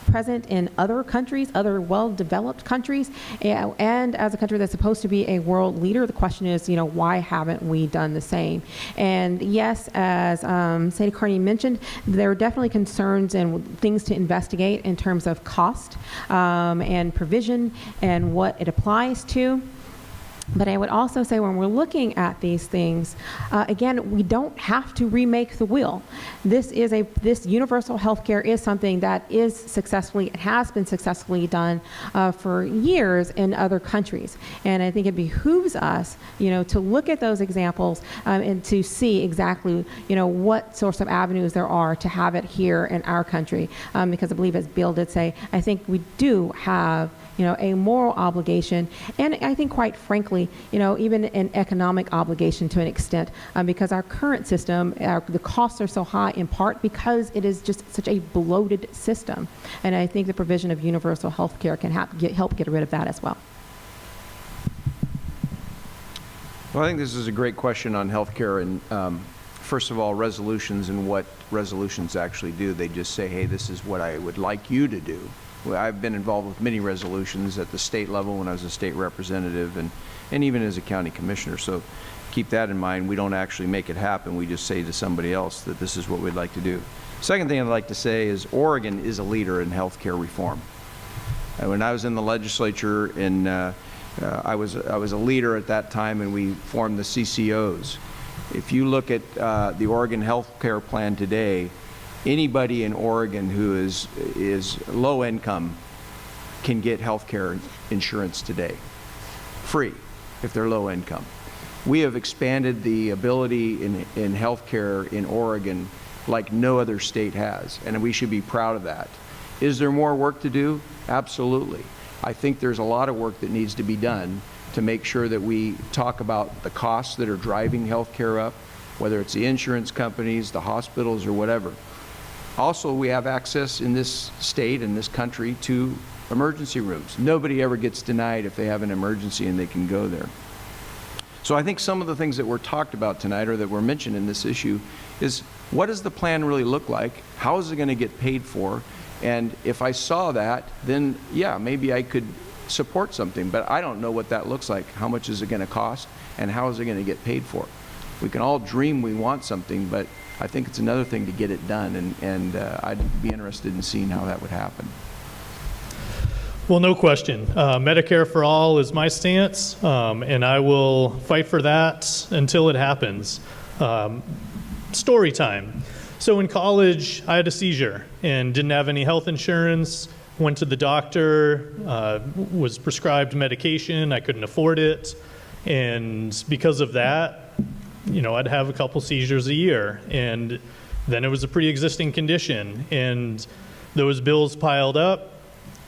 Speaker 4: present in other countries, other well-developed countries, and as a country that's supposed to be a world leader, the question is, why haven't we done the same? And yes, as Sadie Carney mentioned, there are definitely concerns and things to investigate in terms of cost and provision and what it applies to. But I would also say when we're looking at these things, again, we don't have to remake the wheel. This universal health care is something that is successfully, it has been successfully done for years in other countries. And I think it behooves us, to look at those examples and to see exactly, what sorts of avenues there are to have it here in our country. Because I believe, as Bill did say, I think we do have a moral obligation, and I think, quite frankly, even an economic obligation to an extent, because our current system, the costs are so high in part because it is just such a bloated system. And I think the provision of universal health care can help get rid of that as well.
Speaker 3: Well, I think this is a great question on healthcare, and first of all, resolutions and what resolutions actually do. They just say, hey, this is what I would like you to do. I've been involved with many resolutions at the state level when I was a state representative and even as a county commissioner. So keep that in mind. We don't actually make it happen. We just say to somebody else that this is what we'd like to do. Second thing I'd like to say is Oregon is a leader in healthcare reform. When I was in the legislature, and I was a leader at that time, and we formed the CCOs. If you look at the Oregon healthcare plan today, anybody in Oregon who is low income can get health care insurance today, free, if they're low income. We have expanded the ability in health care in Oregon like no other state has, and we should be proud of that. Is there more work to do? Absolutely. I think there's a lot of work that needs to be done to make sure that we talk about the costs that are driving health care up, whether it's the insurance companies, the hospitals, or whatever. Also, we have access in this state and this country to emergency rooms. Nobody ever gets denied if they have an emergency and they can go there. So I think some of the things that were talked about tonight or that were mentioned in this issue is, what does the plan really look like? How is it going to get paid for? And if I saw that, then yeah, maybe I could support something, but I don't know what that looks like. How much is it going to cost, and how is it going to get paid for? We can all dream we want something, but I think it's another thing to get it done, and I'd be interested in seeing how that would happen.
Speaker 5: Well, no question. Medicare for all is my stance, and I will fight for that until it happens. Story time. So in college, I had a seizure and didn't have any health insurance. Went to the doctor, was prescribed medication. I couldn't afford it. And because of that, I'd have a couple seizures a year. And then it was a pre-existing condition. And those bills piled up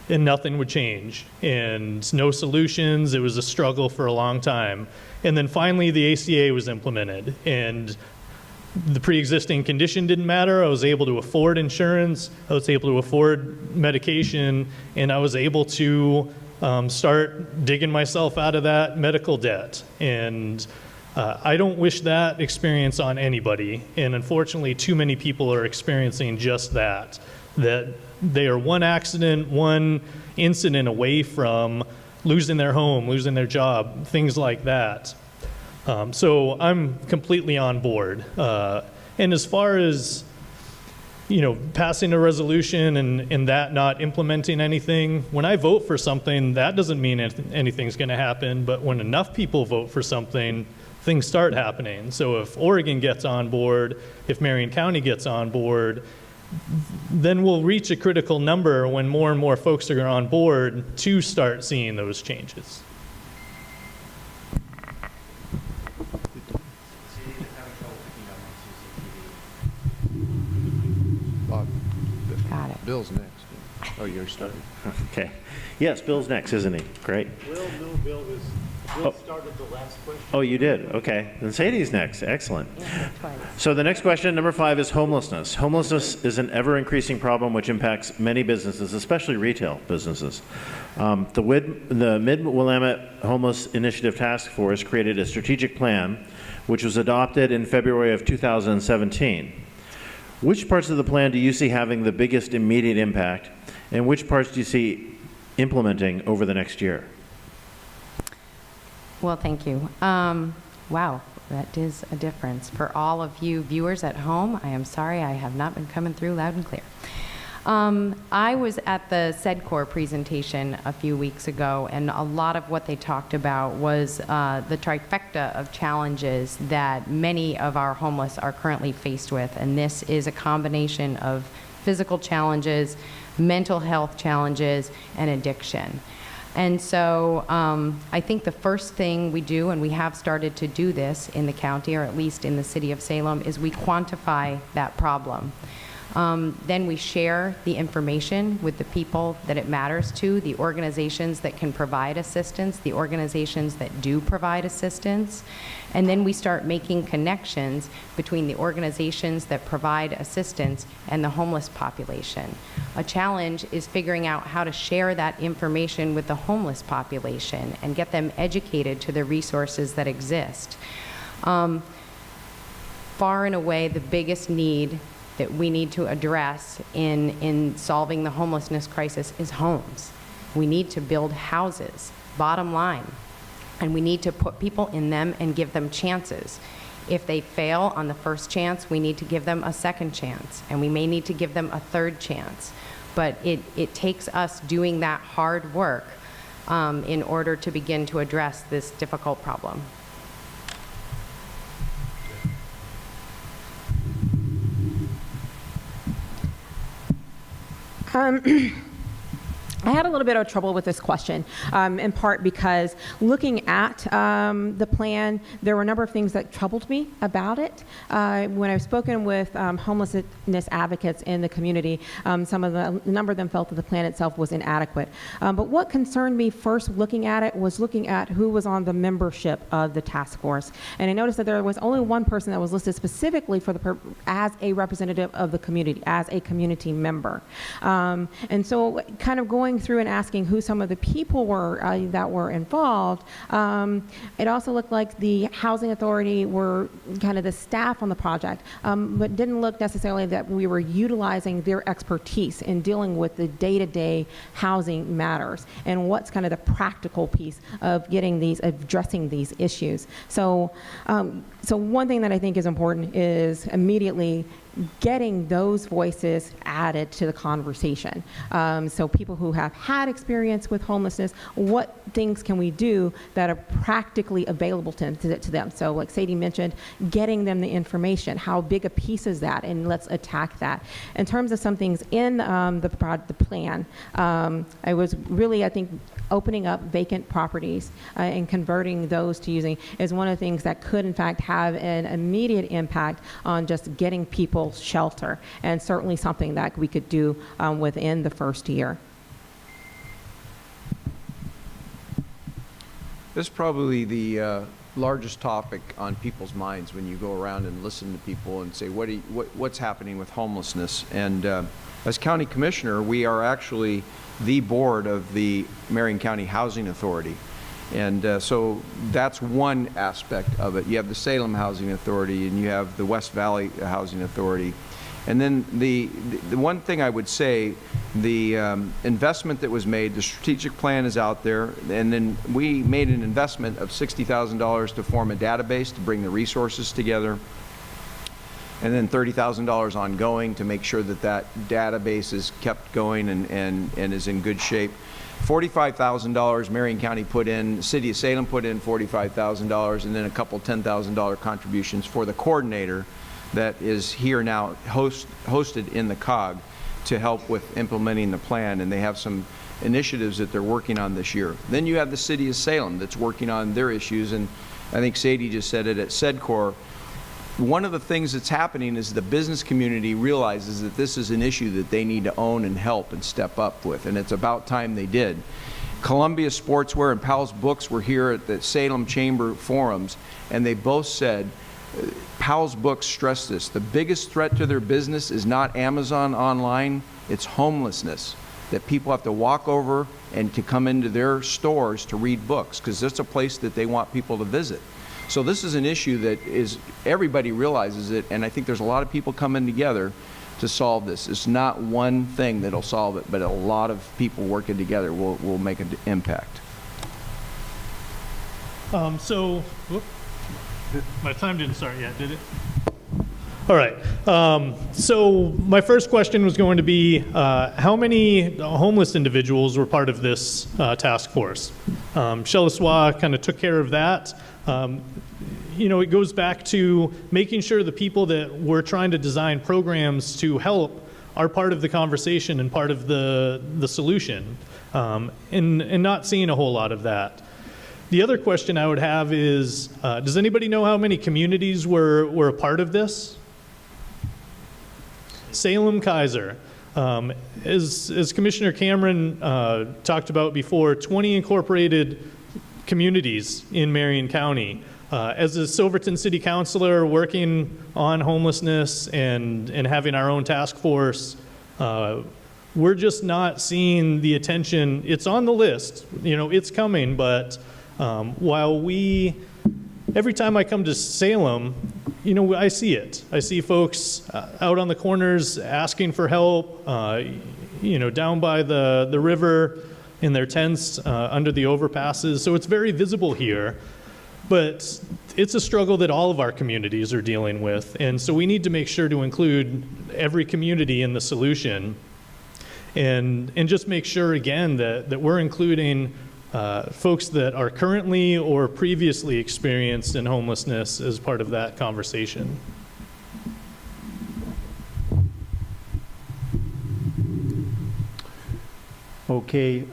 Speaker 5: and nothing would change. And no solutions. It was a struggle for a long time. And then finally the ACA was implemented. And the pre-existing condition didn't matter. I was able to afford insurance. I was able to afford medication. And I was able to start digging myself out of that medical debt. And I don't wish that experience on anybody. And unfortunately, too many people are experiencing just that they are one accident, one incident away from losing their home, losing their job, things like that. So I'm completely on board. And as far as, passing a resolution and that not implementing anything, when I vote for something, that doesn't mean anything's going to happen. But when enough people vote for something, things start happening. So if Oregon gets on board, if Marion County gets on board, then we'll reach a critical number when more and more folks are on board to start seeing those changes.
Speaker 7: Got it.
Speaker 3: Bill's next. Oh, you're starting.
Speaker 1: Okay. Yes, Bill's next, isn't he? Great.
Speaker 6: Bill started the last question.
Speaker 1: Oh, you did? Okay. Then Sadie's next. Excellent. So the next question, number 5, is homelessness. Homelessness is an ever-increasing problem which impacts many businesses, especially retail businesses. The Mid-Willamette Homeless Initiative Task Force created a strategic plan which was adopted in February of 2017. Which parts of the plan do you see having the biggest immediate impact, and which parts do you see implementing over the next year?
Speaker 7: Well, thank you. Wow, that is a difference. For all of you viewers at home, I am sorry I have not been coming through loud and clear. I was at the SEDCOR presentation a few weeks ago, and a lot of what they talked about was the trifecta of challenges that many of our homeless are currently faced with. And this is a combination of physical challenges, mental health challenges, and addiction. And so I think the first thing we do, and we have started to do this in the county, or at least in the city of Salem, is we quantify that problem. Then we share the information with the people that it matters to, the organizations that can provide assistance, the organizations that do provide assistance. And then we start making connections between the organizations that provide assistance and the homeless population. A challenge is figuring out how to share that information with the homeless population and get them educated to the resources that exist. Far and away, the biggest need that we need to address in solving the homelessness crisis is homes. We need to build houses, bottom line. And we need to put people in them and give them chances. If they fail on the first chance, we need to give them a second chance, and we may need to give them a third chance. But it takes us doing that hard work in order to begin to address this difficult problem.
Speaker 4: I had a little bit of trouble with this question, in part because looking at the plan, there were a number of things that troubled me about it. When I've spoken with homelessness advocates in the community, a number of them felt that the plan itself was inadequate. But what concerned me first looking at it was looking at who was on the membership of the task force. And I noticed that there was only one person that was listed specifically for as a representative of the community, as a community member. And so kind of going through and asking who some of the people were that were involved, it also looked like the Housing Authority were kind of the staff on the project, but didn't look necessarily that we were utilizing their expertise in dealing with the day-to-day housing matters and what's kind of the practical piece of addressing these issues. So one thing that I think is important is immediately getting those voices added to the conversation. So people who have had experience with homelessness, what things can we do that are practically available to them? So like Sadie mentioned, getting them the information. How big a piece is that? And let's attack that. In terms of some things in the plan, I was really, I think, opening up vacant properties and converting those to using is one of the things that could in fact have an immediate impact on just getting people shelter, and certainly something that we could do within the first year.
Speaker 3: This is probably the largest topic on people's minds when you go around and listen to people and say, what's happening with homelessness? And as county commissioner, we are actually the board of the Marion County Housing Authority. And so that's one aspect of it. You have the Salem Housing Authority and you have the West Valley Housing Authority. And then the one thing I would say, the investment that was made, the strategic plan is out there, and then we made an investment of $60,000 to form a database to bring the resources together, and then $30,000 ongoing to make sure that that database is kept going and is in good shape. $45,000 Marion County put in, the City of Salem put in $45,000, and then a couple $10,000 contributions for the coordinator that is here now hosted in the COG to help with implementing the plan, and they have some initiatives that they're working on this year. Then you have the City of Salem that's working on their issues, and I think Sadie just said it at SEDCOR. One of the things that's happening is the business community realizes that this is an issue that they need to own and help and step up with, and it's about time they did. Columbia Sportswear and Powell's Books were here at the Salem Chamber forums, and they both said, Powell's Books stress this, the biggest threat to their business is not Amazon online, it's homelessness. That people have to walk over and to come into their stores to read books, because that's a place that they want people to visit. So this is an issue that is, everybody realizes it, and I think there's a lot of people coming together to solve this. It's not one thing that'll solve it, but a lot of people working together will make an impact.
Speaker 5: My time didn't start yet, did it? All right. So my first question was going to be, how many homeless individuals were part of this task force? Shelliswa kind of took care of that. It goes back to making sure the people that we're trying to design programs to help are part of the conversation and part of the solution, and not seeing a whole lot of that. The other question I would have is, does anybody know how many communities were a part of this? Salem Kaiser. As Commissioner Cameron talked about before, 20 incorporated communities in Marion County. As a Silverton City Councilor working on homelessness and having our own task force, we're just not seeing the attention. It's on the list, it's coming, but every time I come to Salem, I see it. I see folks out on the corners asking for help, down by the river in their tents under the overpasses. So it's very visible here, but it's a struggle that all of our communities are dealing with. And so we need to make sure to include every community in the solution and just make sure, again, that we're including folks that are currently or previously experienced in homelessness as part of that conversation.
Speaker 6: Okay,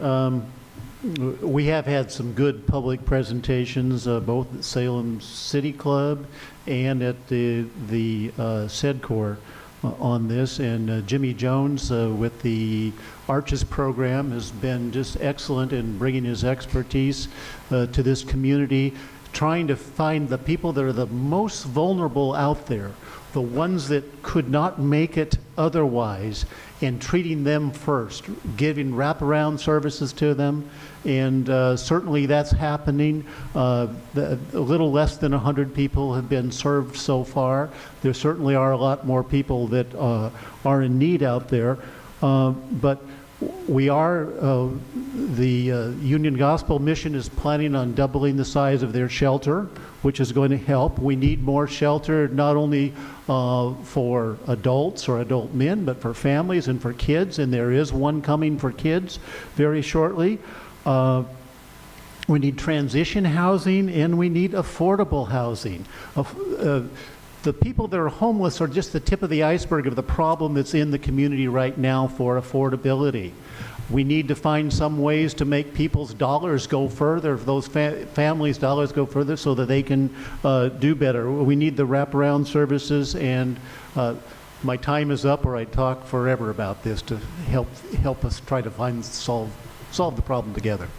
Speaker 6: we have had some good public presentations, both at Salem City Club and at the SEDCOR on this, and Jimmy Jones with the Arches program has been just excellent in bringing his expertise to this community. trying to find the people that are the most vulnerable out there, the ones that could not make it otherwise, and treating them first, giving wraparound services to them. And certainly that's happening. A little less than 100 people have been served so far. There certainly are a lot more people that are in need out there. But we are, the Union Gospel Mission is planning on doubling the size of their shelter, which is going to help. We need more shelter, not only for adults or adult men, but for families and for kids, and there is one coming for kids very shortly. We need transition housing, and we need affordable housing. The people that are homeless are just the tip of the iceberg of the problem that's in the community right now for affordability. We need to find some ways to make people's dollars go further, those families' dollars go further, so that they can do better. We need the wraparound services, and my time is up, or I'd talk forever about this to help us try to solve the problem together.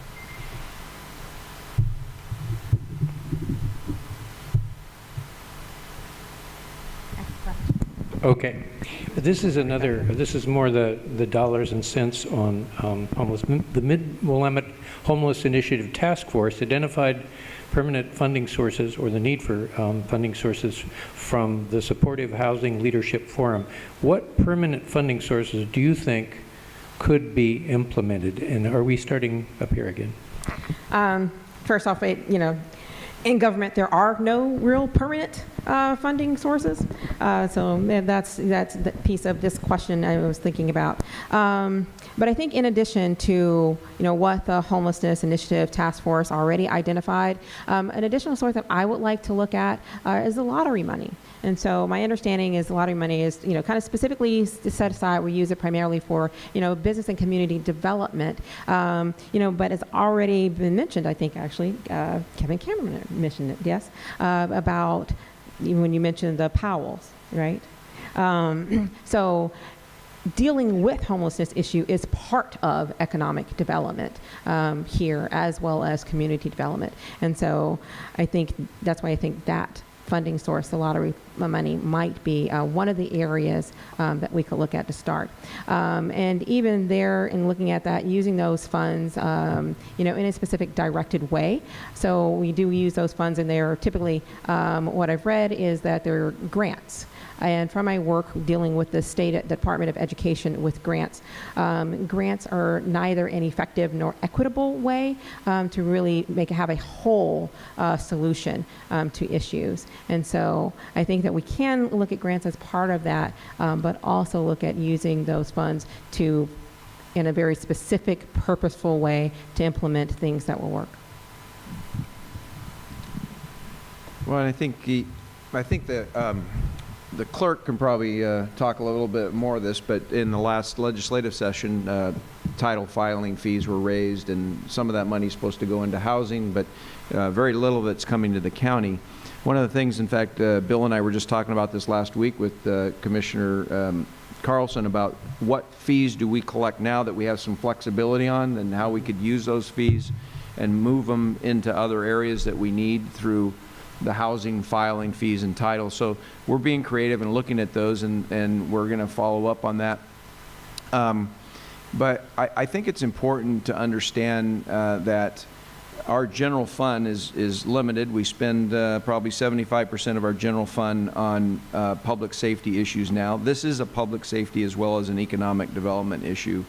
Speaker 2: Okay. This is more the dollars and cents on homeless. The Mid-Willamette Homeless Initiative Task Force identified permanent funding sources, or the need for funding sources, from the Supportive Housing Leadership Forum. What permanent funding sources do you think could be implemented? And are we starting up here again?
Speaker 4: First off, in government, there are no real permanent funding sources. So that's the piece of this question I was thinking about. But I think in addition to what the Homelessness Initiative Task Force already identified, an additional source that I would like to look at is the lottery money. And so my understanding is the lottery money is kind of specifically set aside. We use it primarily for business and community development. But it's already been mentioned. I think actually Kevin Cameron mentioned it. Yes, about when you mentioned the Powells, right? So dealing with homelessness issue is part of economic development here, as well as community development. And so I think that's why I think that funding source, the lottery money, might be one of the areas that we could look at to start. And even there, in looking at that, using those funds, in a specific directed way. So we do use those funds, and they're typically, what I've read is that they're grants. And from my work dealing with the State Department of Education with grants, grants are neither an effective nor equitable way to really have a whole solution to issues. And so I think that we can look at grants as part of that, but also look at using those funds to, in a very specific, purposeful way, to implement things that will work.
Speaker 3: Well, I think that the clerk can probably talk a little bit more of this, but in the last legislative session, title filing fees were raised, and some of that money is supposed to go into housing, but very little of it's coming to the county. One of the things, in fact, Bill and I were just talking about this last week with Commissioner Carlson about what fees do we collect now that we have some flexibility on, and how we could use those fees and move them into other areas that we need through the housing filing fees and titles. So we're being creative and looking at those, and we're going to follow up on that. But I think it's important to understand that our general fund is limited. We spend probably 75% of our general fund on public safety issues now. This is a public safety as well as an economic development issue,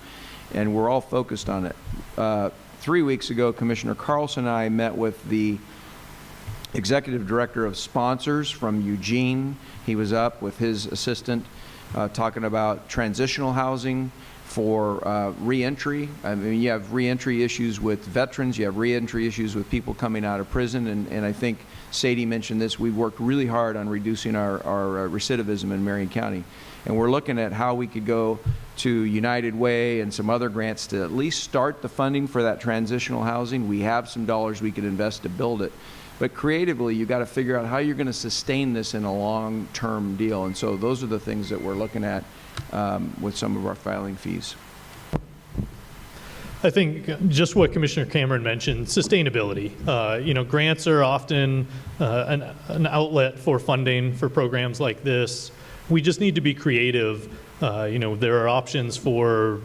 Speaker 3: and we're all focused on it. 3 weeks ago, Commissioner Carlson and I met with the Executive Director of Sponsors from Eugene. He was up with his assistant talking about transitional housing for reentry. I mean, you have reentry issues with veterans, you have reentry issues with people coming out of prison, and I think Sadie mentioned this. We've worked really hard on reducing our recidivism in Marion County, and we're looking at how we could go to United Way and some other grants to at least start the funding for that transitional housing. We have some dollars we could invest to build it. But creatively, you've got to figure out how you're going to sustain this in a long-term deal. And so those are the things that we're looking at with some of our filing fees.
Speaker 5: I think just what Commissioner Cameron mentioned, sustainability. Grants are often an outlet for funding for programs like this. We just need to be creative. There are options for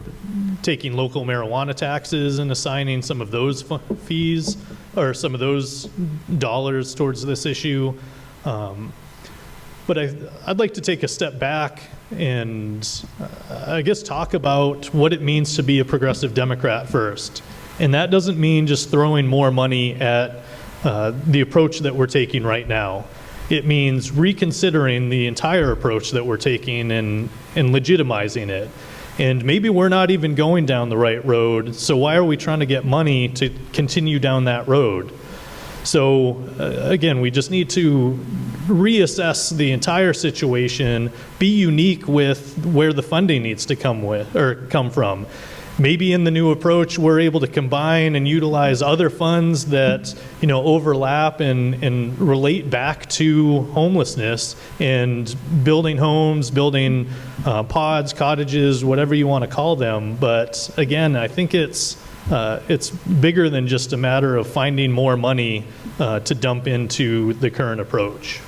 Speaker 5: taking local marijuana taxes and assigning some of those fees or some of those dollars towards this issue. But I'd like to take a step back and I guess talk about what it means to be a progressive Democrat first. And that doesn't mean just throwing more money at the approach that we're taking right now. It means reconsidering the entire approach that we're taking and legitimizing it. And maybe we're not even going down the right road, so why are we trying to get money to continue down that road? So again, we just need to reassess the entire situation, be unique with where the funding needs to come from. Maybe in the new approach, we're able to combine and utilize other funds that overlap and relate back to homelessness and building homes, building pods, cottages, whatever you want to call them. But again, I think it's bigger than just a matter of finding more money to dump into the current approach.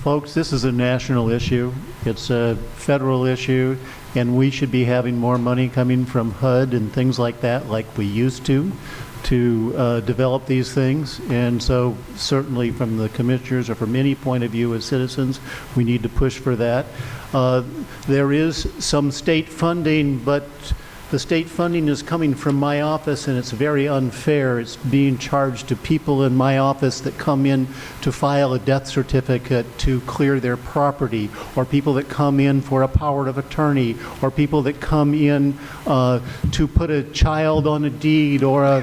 Speaker 6: Folks, this is a national issue. It's a federal issue, and we should be having more money coming from HUD and things like that, like we used to develop these things. And so certainly from the commissioners or from any point of view as citizens, we need to push for that. There is some state funding, but the state funding is coming from my office, and it's very unfair. It's being charged to people in my office that come in to file a death certificate to clear their property, or people that come in for a power of attorney, or people that come in to put a child on a deed, or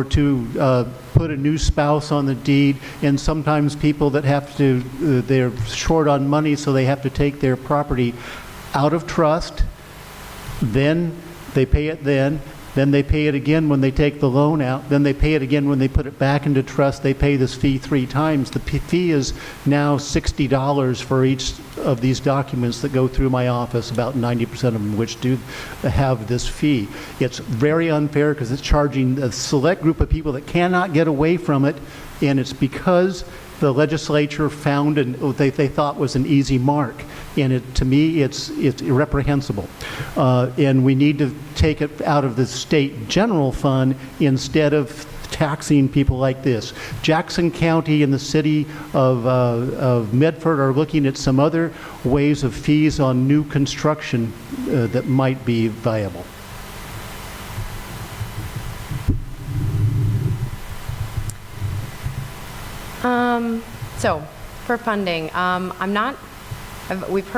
Speaker 6: to put a new spouse on the deed. And sometimes people that have to, they're short on money, so they have to take their property out of trust, then they pay it then they pay it again when they take the loan out, then they pay it again when they put it back into trust. They pay this fee 3 times. The fee is now $60 for each of these documents that go through my office, about 90% of them which do have this fee. It's very unfair because it's charging a select group of people that cannot get away from it, and it's because the legislature found what they thought was an easy mark. And to me, it's irreprehensible. And we need to take it out of the state general fund instead of taxing people like this. Jackson County and the city of Medford are looking at some other ways of fees on new construction that might be viable.
Speaker 7: So for funding, we've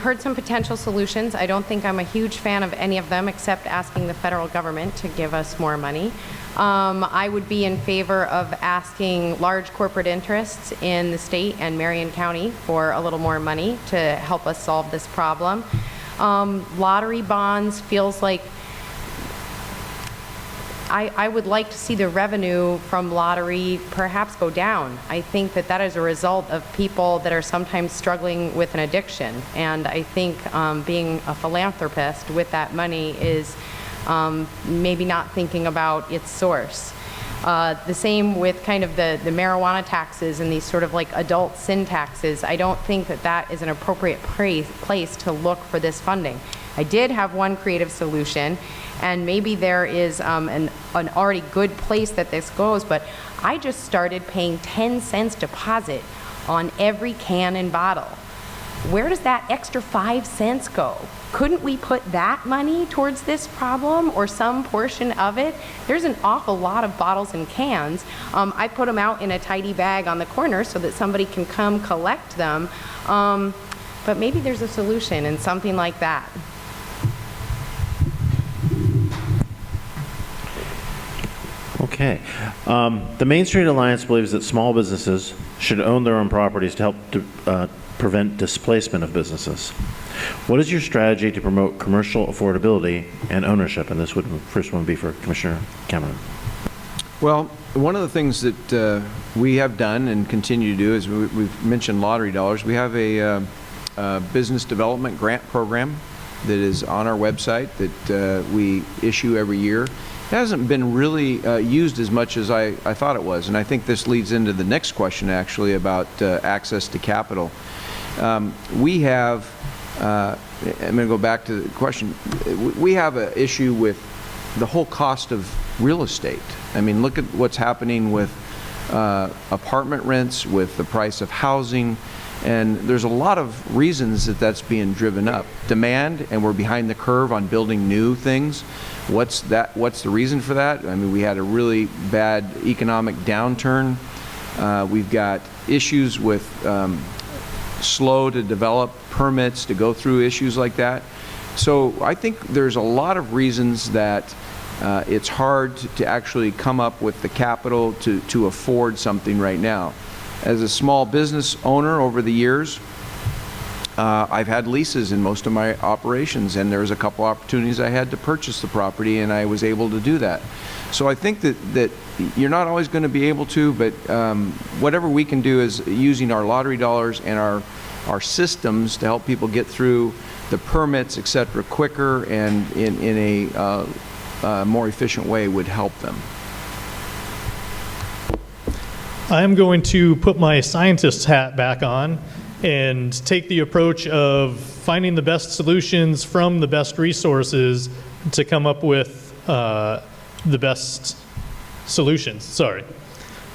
Speaker 7: heard some potential solutions. I don't think I'm a huge fan of any of them except asking the federal government to give us more money. I would be in favor of asking large corporate interests in the state and Marion County for a little more money to help us solve this problem. Lottery bonds feels like I would like to see the revenue from lottery perhaps go down. I think that is a result of people that are sometimes struggling with an addiction. And I think being a philanthropist with that money is maybe not thinking about its source. The same with kind of the marijuana taxes and these sort of like adult sin taxes. I don't think that is an appropriate place to look for this funding. I did have one creative solution, and maybe there is an already good place that this goes, but I just started paying 10 cents deposit on every can and bottle. Where does that extra 5 cents go? Couldn't we put that money towards this problem or some portion of it? There's an awful lot of bottles and cans. I put them out in a tidy bag on the corner so that somebody can come collect them. But maybe there's a solution in something like that.
Speaker 1: Okay. The Main Street Alliance believes that small businesses should own their own properties to help prevent displacement of businesses. What is your strategy to promote commercial affordability and ownership? And this first one would be for Commissioner Cameron.
Speaker 3: Well, one of the things that we have done and continue to do is we've mentioned lottery dollars. We have a business development grant program that is on our website that we issue every year. It hasn't been really used as much as I thought it was, and I think this leads into the next question actually about access to capital. We have, I'm going to go back to the question, we have an issue with the whole cost of real estate. I mean, look at what's happening with apartment rents, with the price of housing, and there's a lot of reasons that that's being driven up. Demand, and we're behind the curve on building new things. What's the reason for that? I mean, we had a really bad economic downturn. We've got issues with slow to develop permits to go through issues like that. So I think there's a lot of reasons that it's hard to actually come up with the capital to afford something right now. As a small business owner over the years, I've had leases in most of my operations, and there was a couple opportunities I had to purchase the property, and I was able to do that. So I think that you're not always going to be able to, but whatever we can do is using our lottery dollars and our systems to help people get through the permits, et cetera, quicker and in a more efficient way would help them.
Speaker 5: I'm going to put my scientist's hat back on and take the approach of finding the best solutions from the best resources to come up with the best solutions. Sorry.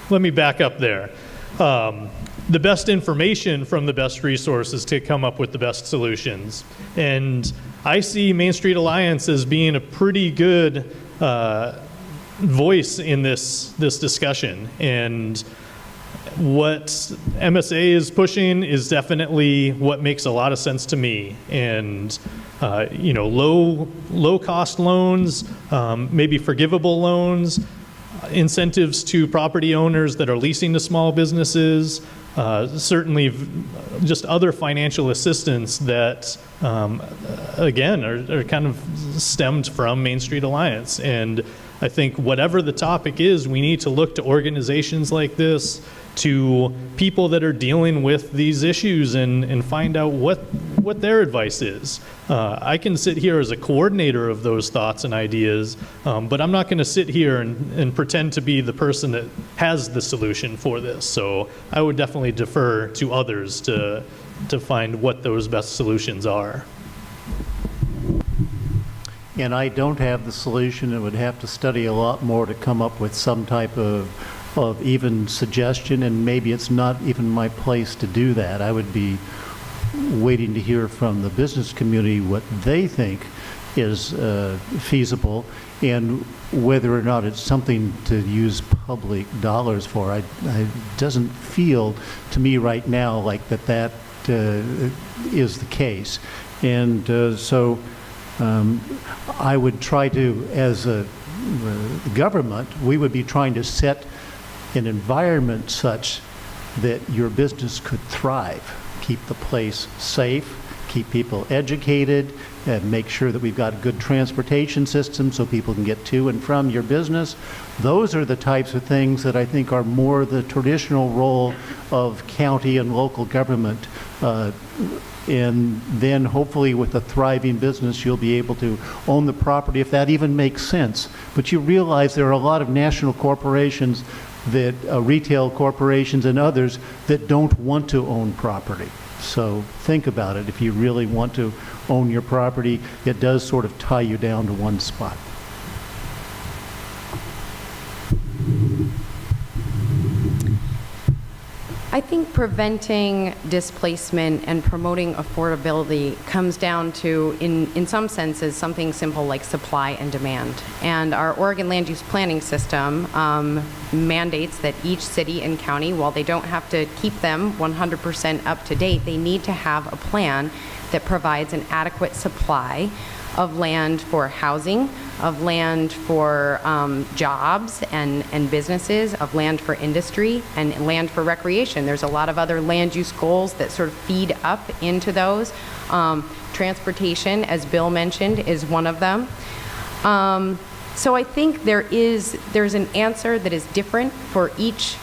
Speaker 5: Let me back up there. The best information from the best resources to come up with the best solutions. And I see Main Street Alliance as being a pretty good voice in this discussion. And what MSA is pushing is definitely what makes a lot of sense to me. And you know, low cost loans, maybe forgivable loans, incentives to property owners that are leasing to small businesses, certainly just other financial assistance that again are kind of stemmed from Main Street Alliance. And I think whatever the topic is, we need to look to organizations like this, to people that are dealing with these issues, and find out what their advice is. I can sit here as a coordinator of those thoughts and ideas, but I'm not going to sit here and pretend to be the person that has the solution for this. So I would definitely defer to others to find what those best solutions are.
Speaker 6: And I don't have the solution and would have to study a lot more to come up with some type of even suggestion, and maybe it's not even my place to do that. I would be waiting to hear from the business community what they think is feasible and whether or not it's something to use public dollars for. It doesn't feel to me right now like that is the case. And so I would try to, as a government, we would be trying to set an environment such that your business could thrive, keep the place safe, keep people educated, and make sure that we've got a good transportation system so people can get to and from your business. Those are the types of things that I think are more the traditional role of county and local government. And then hopefully with a thriving business, you'll be able to own the property if that even makes sense. But you realize there are a lot of national corporations that retail corporations and others that don't want to own property. So think about it. If you really want to own your property, it does sort of tie you down to one spot.
Speaker 7: I think preventing displacement and promoting affordability comes down to, in some senses, something simple like supply and demand. And our Oregon land use planning system mandates that each city and county, while they don't have to keep them 100% up to date, they need to have a plan that provides an adequate supply of land for housing, of land for jobs and businesses, of land for industry, and land for recreation. There's a lot of other land use goals that sort of feed up into those. Transportation, as Bill mentioned, is one of them. So I think there's an answer that is different for each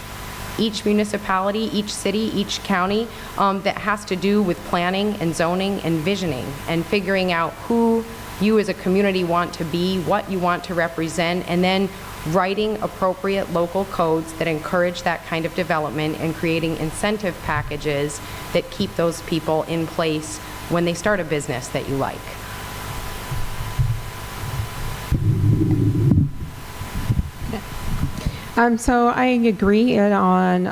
Speaker 7: each municipality, each city, each county, that has to do with planning and zoning and visioning and figuring out who you as a community want to be, what you want to represent, and then writing appropriate local codes that encourage that kind of development and creating incentive packages that keep those people in place when they start a business that you like.
Speaker 4: So I agree on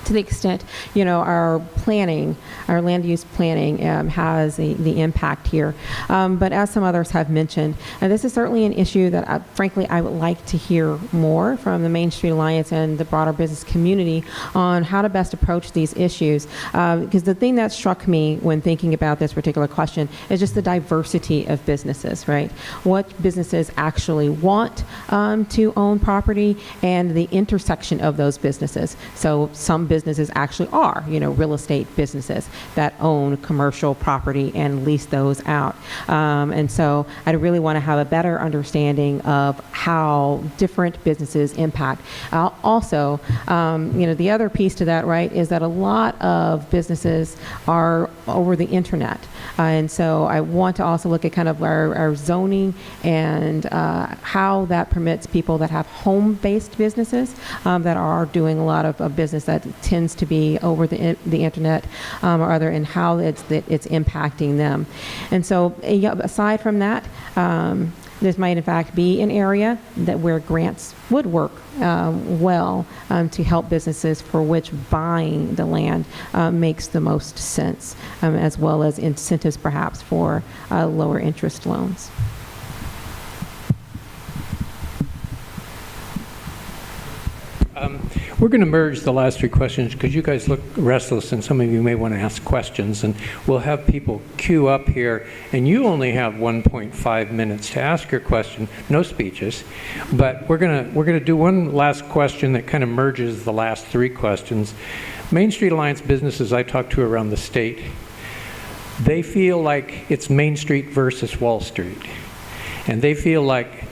Speaker 4: to the extent, our planning, our land use planning has the impact here. But as some others have mentioned, this is certainly an issue that, frankly, I would like to hear more from the Main Street Alliance and the broader business community on how to best approach these issues. Because the thing that struck me when thinking about this particular question is just the diversity of businesses, right? What businesses actually want to own property and the intersection of those businesses. So some businesses actually are, real estate businesses that own commercial property and lease those out. And so I really want to have a better understanding of how different businesses impact. Also, the other piece to that, right, is that a lot of businesses are over the internet. And so I want to also look at kind of our zoning and how that permits people that have home-based businesses that are doing a lot of business that tends to be over the internet or other, and how it's impacting them. And so aside from that, this might in fact be an area where grants would work well to help businesses for which buying the land makes the most sense, as well as incentives perhaps for lower interest loans.
Speaker 2: We're going to merge the last three questions because you guys look restless and some of you may want to ask questions, and we'll have people queue up here, and you only have 1.5 minutes to ask your question, no speeches, but we're going to do one last question that kind of merges the last three questions. Main Street Alliance businesses I talk to around the state, they feel like it's Main Street versus Wall Street, and they feel like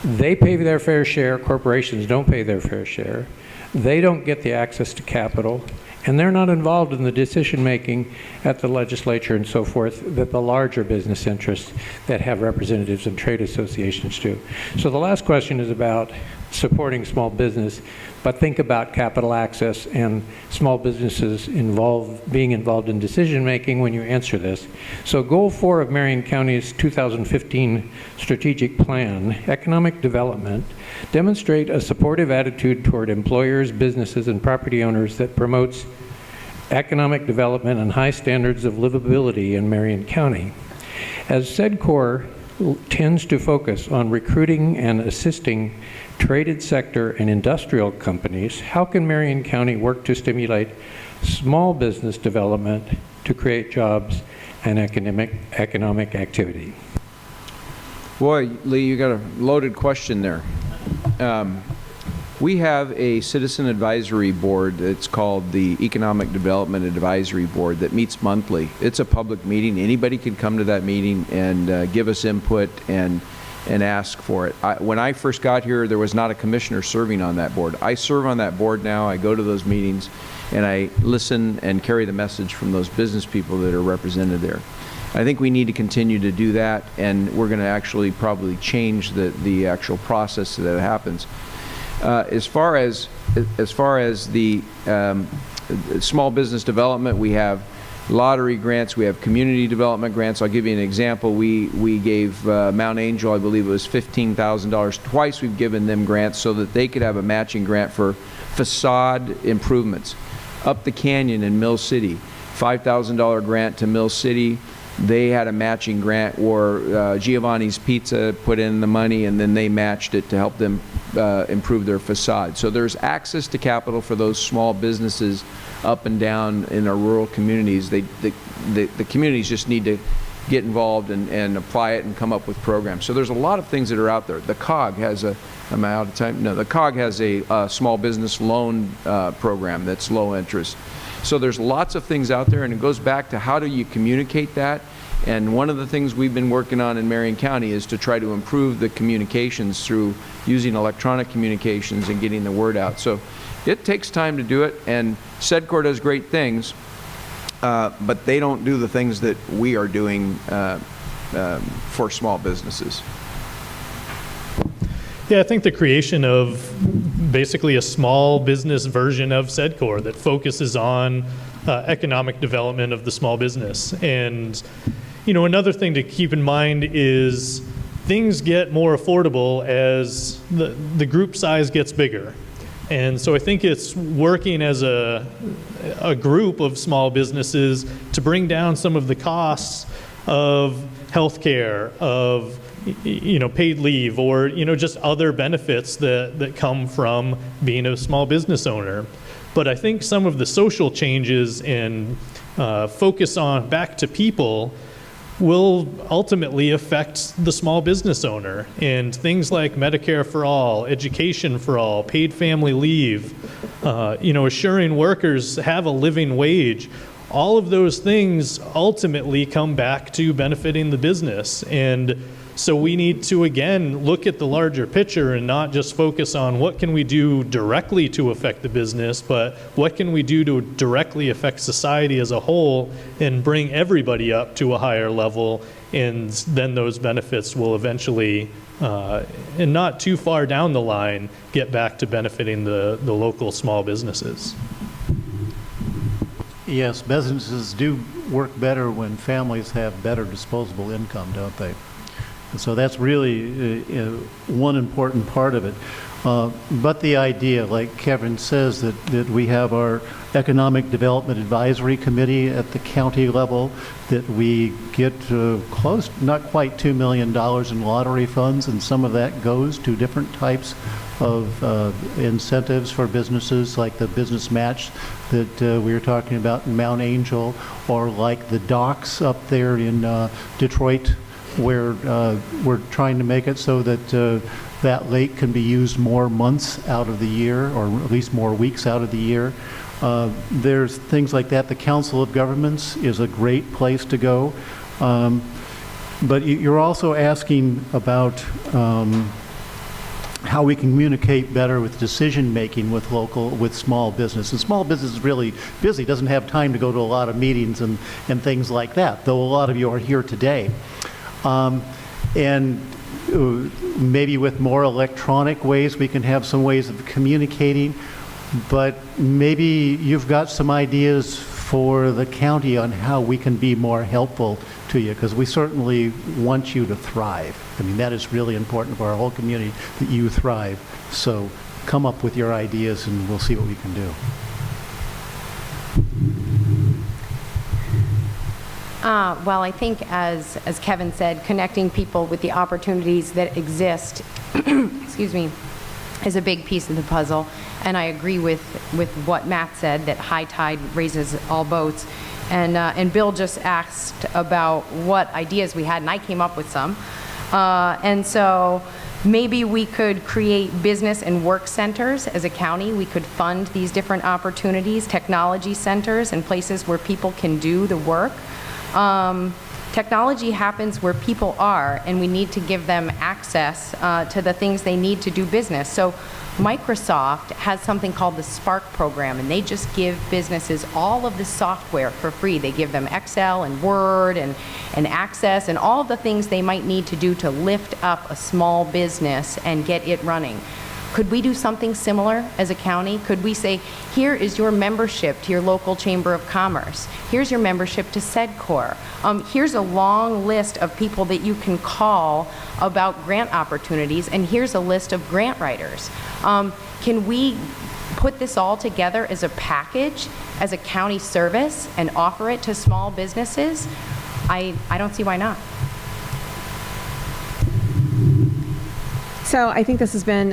Speaker 2: they pay their fair share, corporations don't pay their fair share, they don't get the access to capital, and they're not involved in the decision-making at the legislature and so forth that the larger business interests that have representatives and trade associations do. So the last question is about supporting small business, but think about capital access and small businesses being involved in decision-making when you answer this. So Goal 4 of Marion County's 2015 Strategic Plan, Economic Development, demonstrate a supportive attitude toward employers, businesses, and property owners that promotes economic development and high standards of livability in Marion County. As said core tends to focus on recruiting and assisting traded sector and industrial companies, how can Marion County work to stimulate small business development to create jobs and economic activity?
Speaker 3: Boy, Lee, you got a loaded question there. We have a citizen advisory board that's called the Economic Development Advisory Board that meets monthly. It's a public meeting. Anybody can come to that meeting and give us input and ask for it. When I first got here, there was not a commissioner serving on that board. I serve on that board now. I go to those meetings and I listen and carry the message from those business people that are represented there. I think we need to continue to do that, and we're going to actually probably change the actual process that happens. As far as the small business development, we have lottery grants, we have community development grants. I'll give you an example. We gave Mount Angel, I believe it was $15,000. Twice we've given them grants so that they could have a matching grant for facade improvements. Up the Canyon in Mill City, $5,000 grant to Mill City. They had a matching grant, or Giovanni's Pizza put in the money and then they matched it to help them improve their facade. So there's access to capital for those small businesses up and down in our rural communities. The communities just need to get involved and apply it and come up with programs. So there's a lot of things that are out there. The COG has am I out of time? No, the COG has a small business loan program that's low interest. So there's lots of things out there, and it goes back to how do you communicate that. And one of the things we've been working on in Marion County is to try to improve the communications through using electronic communications and getting the word out. So It takes time to do it, and SEDCOR does great things, but they don't do the things that we are doing for small businesses.
Speaker 5: Yeah, I think the creation of basically a small business version of SEDCOR that focuses on economic development of the small business. And, you know, another thing to keep in mind is things get more affordable as the group size gets bigger. And so I think it's working as a group of small businesses to bring down some of the costs of healthcare, of paid leave, or just other benefits that come from being a small business owner. But I think some of the social changes and focus on back to people will ultimately affect the small business owner. And things like Medicare for all, education for all, paid family leave, assuring workers have a living wage, all of those things ultimately come back to benefiting the business. And so we need to, again, look at the larger picture and not just focus on what can we do directly to affect the business, but what can we do to directly affect society as a whole and bring everybody up to a higher level, and then those benefits will eventually, and not too far down the line, get back to benefiting the local small businesses.
Speaker 6: Yes, businesses do work better when families have better disposable income, don't they? And so that's really one important part of it. But the idea, like Kevin says, that we have our Economic Development Advisory Committee at the county level, that we get close, not quite $2 million in lottery funds, and some of that goes to different types of incentives for businesses, like the business match that we were talking about in Mount Angel, or like the docks up there in Detroit, where we're trying to make it so that that lake can be used more months out of the year, or at least more weeks out of the year. There's things like that. The Council of Governments is a great place to go. But you're also asking about how we can communicate better with decision-making with small business. And small business is really busy, doesn't have time to go to a lot of meetings and things like that, though a lot of you are here today. And maybe with more electronic ways, we can have some ways of communicating, but maybe you've got some ideas for the county on how we can be more helpful to you, because we certainly want you to thrive. I mean, that is really important for our whole community, that you thrive. So come up with your ideas and we'll see what we can do.
Speaker 7: Well, I think as Kevin said, connecting people with the opportunities that exist, excuse me, is a big piece of the puzzle. And I agree with what Matt said, that high tide raises all boats. And Bill just asked about what ideas we had, and I came up with some. And so maybe we could create business and work centers as a county. We could fund these different opportunities, technology centers, and places where people can do the work. Technology happens where people are, and we need to give them access to the things they need to do business. So Microsoft has something called the Spark program, and they just give businesses all of the software for free. They give them Excel and Word and Access and all of the things they might need to do to lift up a small business and get it running. Could we do something similar as a county? Could we say, here is your membership to your local Chamber of Commerce. Here's your membership to SEDCOR. Here's a long list of people that you can call about grant opportunities, and here's a list of grant writers. Can we put this all together as a package, as a county service, and offer it to small businesses? I don't see why not.
Speaker 4: So I think this has been,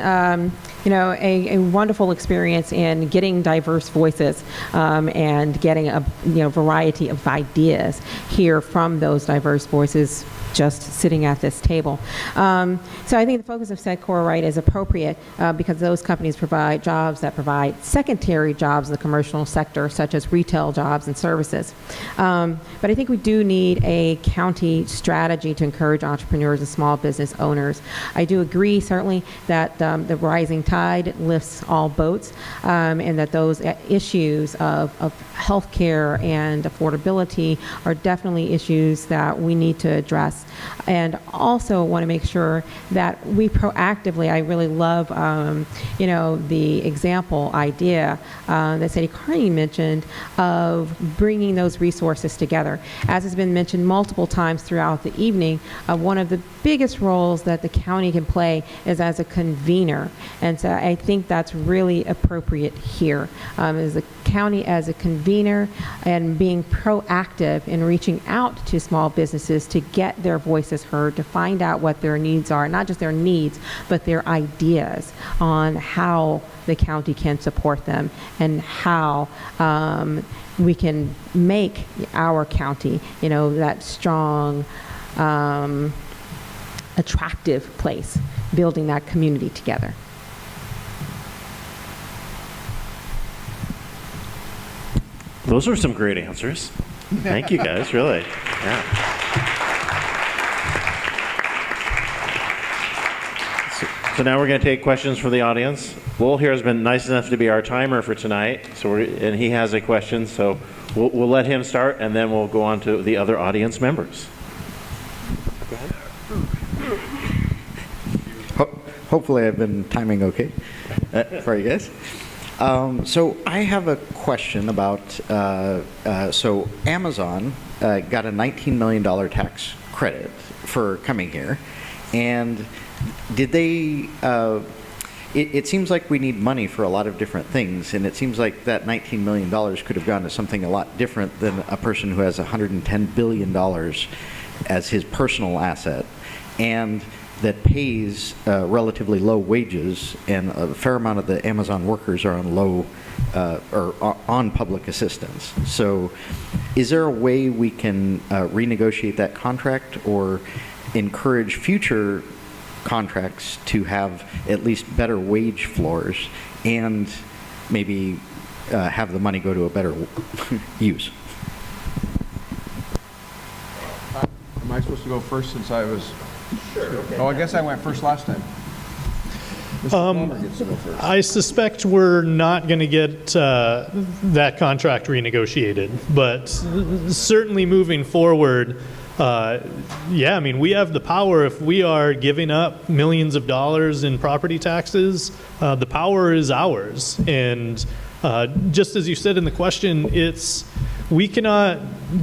Speaker 4: a wonderful experience in getting diverse voices and getting a variety of ideas here from those diverse voices just sitting at this table. So I think the focus of SEDCOR, right, is appropriate because those companies provide jobs that provide secondary jobs in the commercial sector, such as retail jobs and services. But I think we do need a county strategy to encourage entrepreneurs and small business owners. I do agree, certainly, that the rising tide lifts all boats, and that those issues of healthcare and affordability are definitely issues that we need to address. And also want to make sure that we proactively, I really love, the example idea that Sadie Carney mentioned of bringing those resources together. As has been mentioned multiple times throughout the evening, one of the biggest roles that the county can play is as a convener. And so I think that's really appropriate here, is the county as a convener and being proactive in reaching out to small businesses to get their voices heard, to find out what their needs are, not just their needs, but their ideas on how the county can support them and how we can make our county, that strong, attractive place, building that community together.
Speaker 1: Those are some great answers. Thank you, guys, really. Yeah. So now we're going to take questions from the audience. Will here has been nice enough to be our timer for tonight, and he has a question, so we'll let him start, and then we'll go on to the other audience members. Go ahead.
Speaker 8: Hopefully I've been timing okay for you guys. So I have a question about, so Amazon got a $19 million tax credit for coming here, and did they, it seems like we need money for a lot of different things, and it seems like that $19 million could have gone to something a lot different than a person who has $110 billion as his personal asset, and that pays relatively low wages, and a fair amount of the Amazon workers are on low or on public assistance. So is there a way we can renegotiate that contract or encourage future contracts to have at least better wage floors and maybe have the money go to a better use?
Speaker 3: Am I supposed to go first since I was... Sure. Okay. Oh, I guess I went first last time. Mr. Plummer gets to go first.
Speaker 5: I suspect we're not going to get that contract renegotiated, but certainly moving forward, yeah, I mean, we have the power. If we are giving up millions of dollars in property taxes, the power is ours. And just as you said in the question, we cannot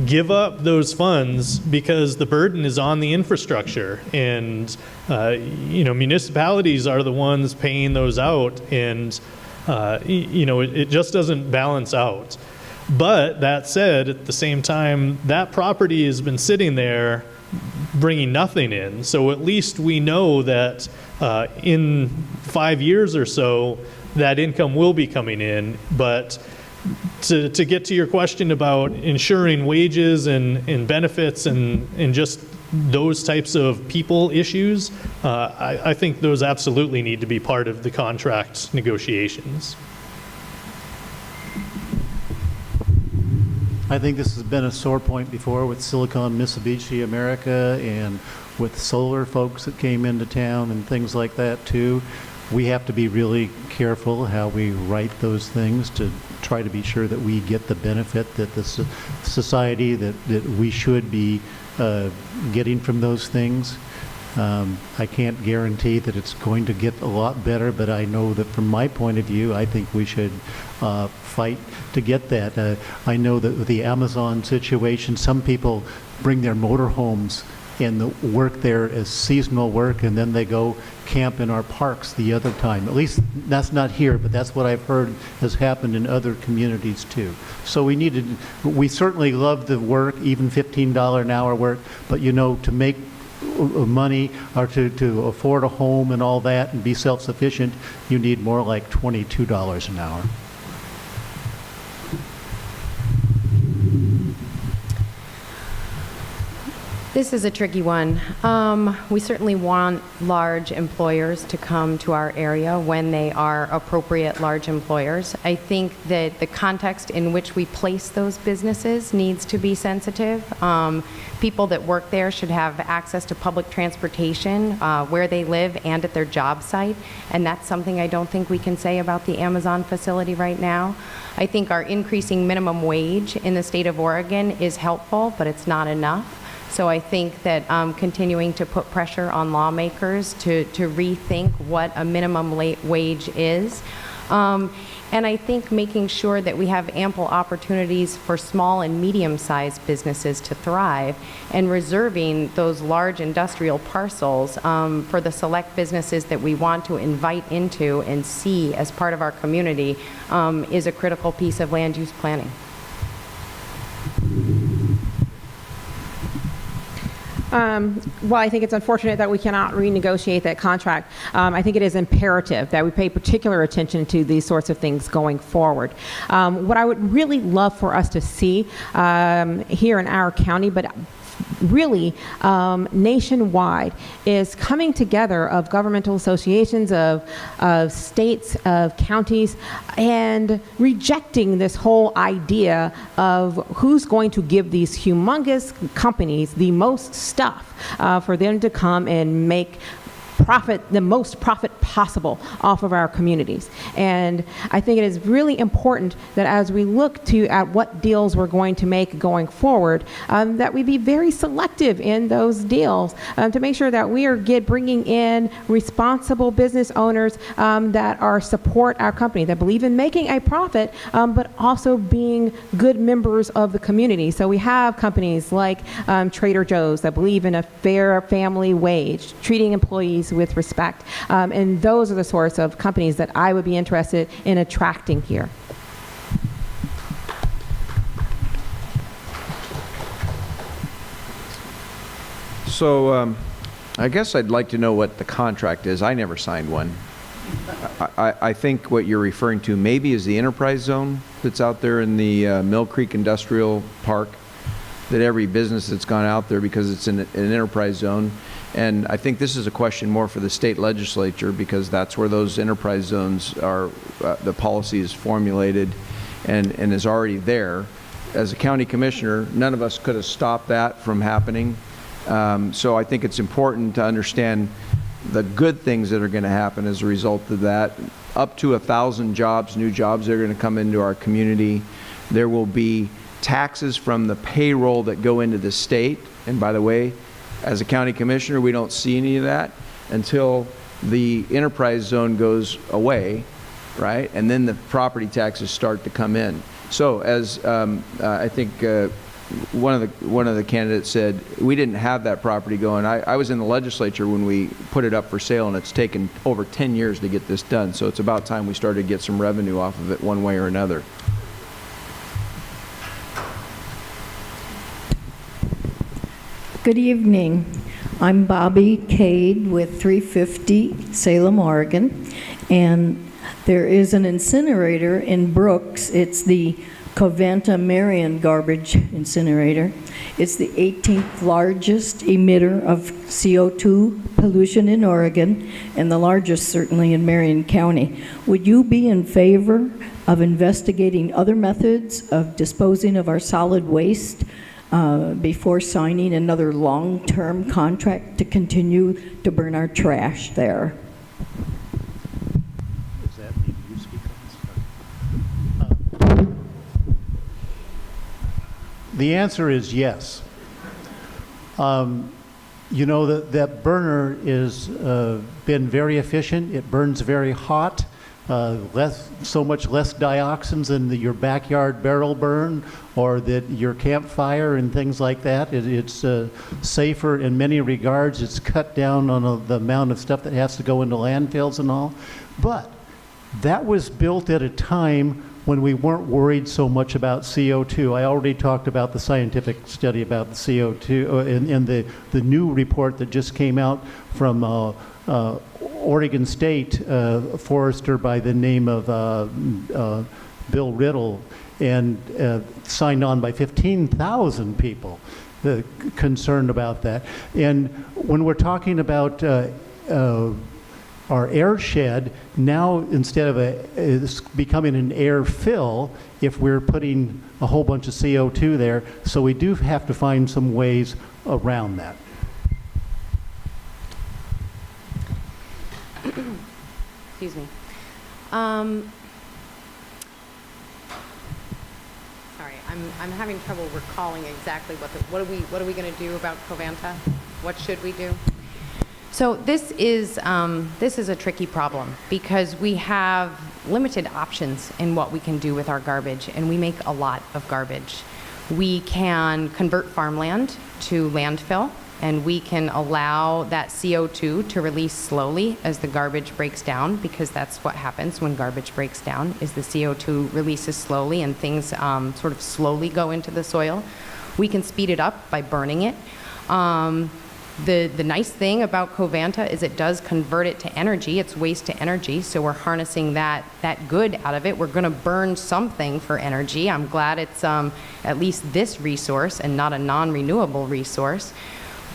Speaker 5: give up those funds because the burden is on the infrastructure, and municipalities are the ones paying those out, and it just doesn't balance out. But that said, at the same time, that property has been sitting there bringing nothing in, so at least we know that in 5 years or so that income will be coming in. But to get to your question about ensuring wages and benefits and just those types of people issues, I think those absolutely need to be part of the contract negotiations.
Speaker 6: I think this has been a sore point before with Silicon Mitsubishi America and with solar folks that came into town and things like that too. We have to be really careful how we write those things to try to be sure that we get the benefit that the society that we should be getting from those things. I can't guarantee that it's going to get a lot better, but I know that from my point of view, I think we should fight to get that. I know that with the Amazon situation, some people bring their motorhomes and work there as seasonal work, and then they go camp in our parks the other time. At least that's not here, but that's what I've heard has happened in other communities too. So we certainly love the work, even $15 an hour work, but to make money or to afford a home and all that and be self-sufficient, you need more like $22 an hour.
Speaker 7: This is a tricky one. We certainly want large employers to come to our area when they are appropriate large employers. I think that the context in which we place those businesses needs to be sensitive. People that work there should have access to public transportation where they live and at their job site, and that's something I don't think we can say about the Amazon facility right now. I think our increasing minimum wage in the state of Oregon is helpful, but it's not enough. So I think that continuing to put pressure on lawmakers to rethink what a minimum wage is. And I think making sure that we have ample opportunities for small and medium-sized businesses to thrive, and reserving those large industrial parcels for the select businesses that we want to invite into and see as part of our community is a critical piece of land use planning.
Speaker 4: Well, I think it's unfortunate that we cannot renegotiate that contract. I think it is imperative that we pay particular attention to these sorts of things going forward. What I would really love for us to see here in our county, but really nationwide, is coming together of governmental associations, of states, of counties, and rejecting this whole idea of who's going to give these humongous companies the most stuff for them to come and make profit, the most profit possible off of our communities. And I think it is really important that as we look at what deals we're going to make going forward, that we be very selective in those deals to make sure that we are bringing in responsible business owners that support our company, that believe in making a profit, but also being good members of the community. So we have companies like Trader Joe's that believe in a fair family wage, treating employees with respect. And those are the sorts of companies that I would be interested in attracting here.
Speaker 3: So I guess I'd like to know what the contract is. I never signed one. I think what you're referring to maybe is the enterprise zone that's out there in the Mill Creek Industrial Park, that every business that's gone out there, because it's in an enterprise zone. And I think this is a question more for the state legislature, because that's where those enterprise zones are, the policy is formulated and is already there. As a county commissioner, none of us could have stopped that from happening. So I think it's important to understand the good things that are going to happen as a result of that. Up to 1,000 jobs, new jobs, that are going to come into our community. There will be taxes from the payroll that go into the state. And by the way, as a county commissioner, we don't see any of that until the enterprise zone goes away, right? And then the property taxes start to come in. So as I think one of the candidates said, we didn't have that property going. I was in the legislature when we put it up for sale, and it's taken over 10 years to get this done. So it's about time we started to get some revenue off of it one way or another.
Speaker 9: Good evening. I'm Bobby Cade with 350 Salem, Oregon, and there is an incinerator in Brooks. It's the Covanta Marion garbage incinerator. It's the 18th largest emitter of CO2 pollution in Oregon, and the largest certainly in Marion County. Would you be in favor of investigating other methods of disposing of our solid waste before signing another long-term contract to continue to burn our trash there?
Speaker 6: Does that mean you speak on this? The answer is yes. You know, that burner is been very efficient. It burns very hot. So much less dioxins than your backyard barrel burn or your campfire and things like that. It's safer in many regards. It's cut down on the amount of stuff that has to go into landfills and all. But that was built at a time when we weren't worried so much about CO2. I already talked about the scientific study about the CO2 and the new report that just came out from Oregon State forester by the name of Bill Riddle, and signed on by 15,000 people. concerned about that. And when we're talking about our air shed, now instead of it's becoming an air fill if we're putting a whole bunch of CO2 there. So we do have to find some ways around that.
Speaker 7: Excuse me. Sorry, I'm having trouble recalling exactly what are we going to do about Covanta? What should we do? So this is a tricky problem because we have limited options in what we can do with our garbage, and we make a lot of garbage. We can convert farmland to landfill, and we can allow that CO2 to release slowly as the garbage breaks down, because that's what happens when garbage breaks down, is the CO2 releases slowly and things sort of slowly go into the soil. We can speed it up by burning it. The nice thing about Covanta is it does convert it to energy. It's waste to energy, so we're harnessing that good out of it. We're going to burn something for energy. I'm glad it's at least this resource and not a non-renewable resource.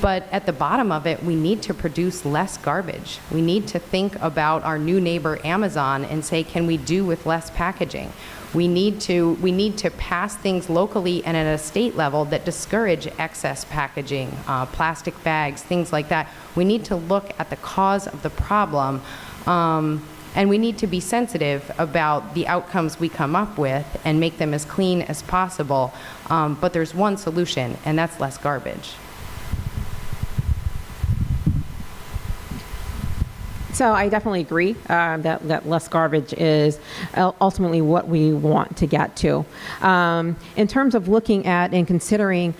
Speaker 7: But at the bottom of it, we need to produce less garbage. We need to think about our new neighbor Amazon and say, can we do with less packaging? We need to pass things locally and at a state level that discourage excess packaging, plastic bags, things like that. We need to look at the cause of the problem, and we need to be sensitive about the outcomes we come up with and make them as clean as possible. But there's one solution, and that's less garbage.
Speaker 4: So I definitely agree that less garbage is ultimately what we want to get to. In terms of looking at and considering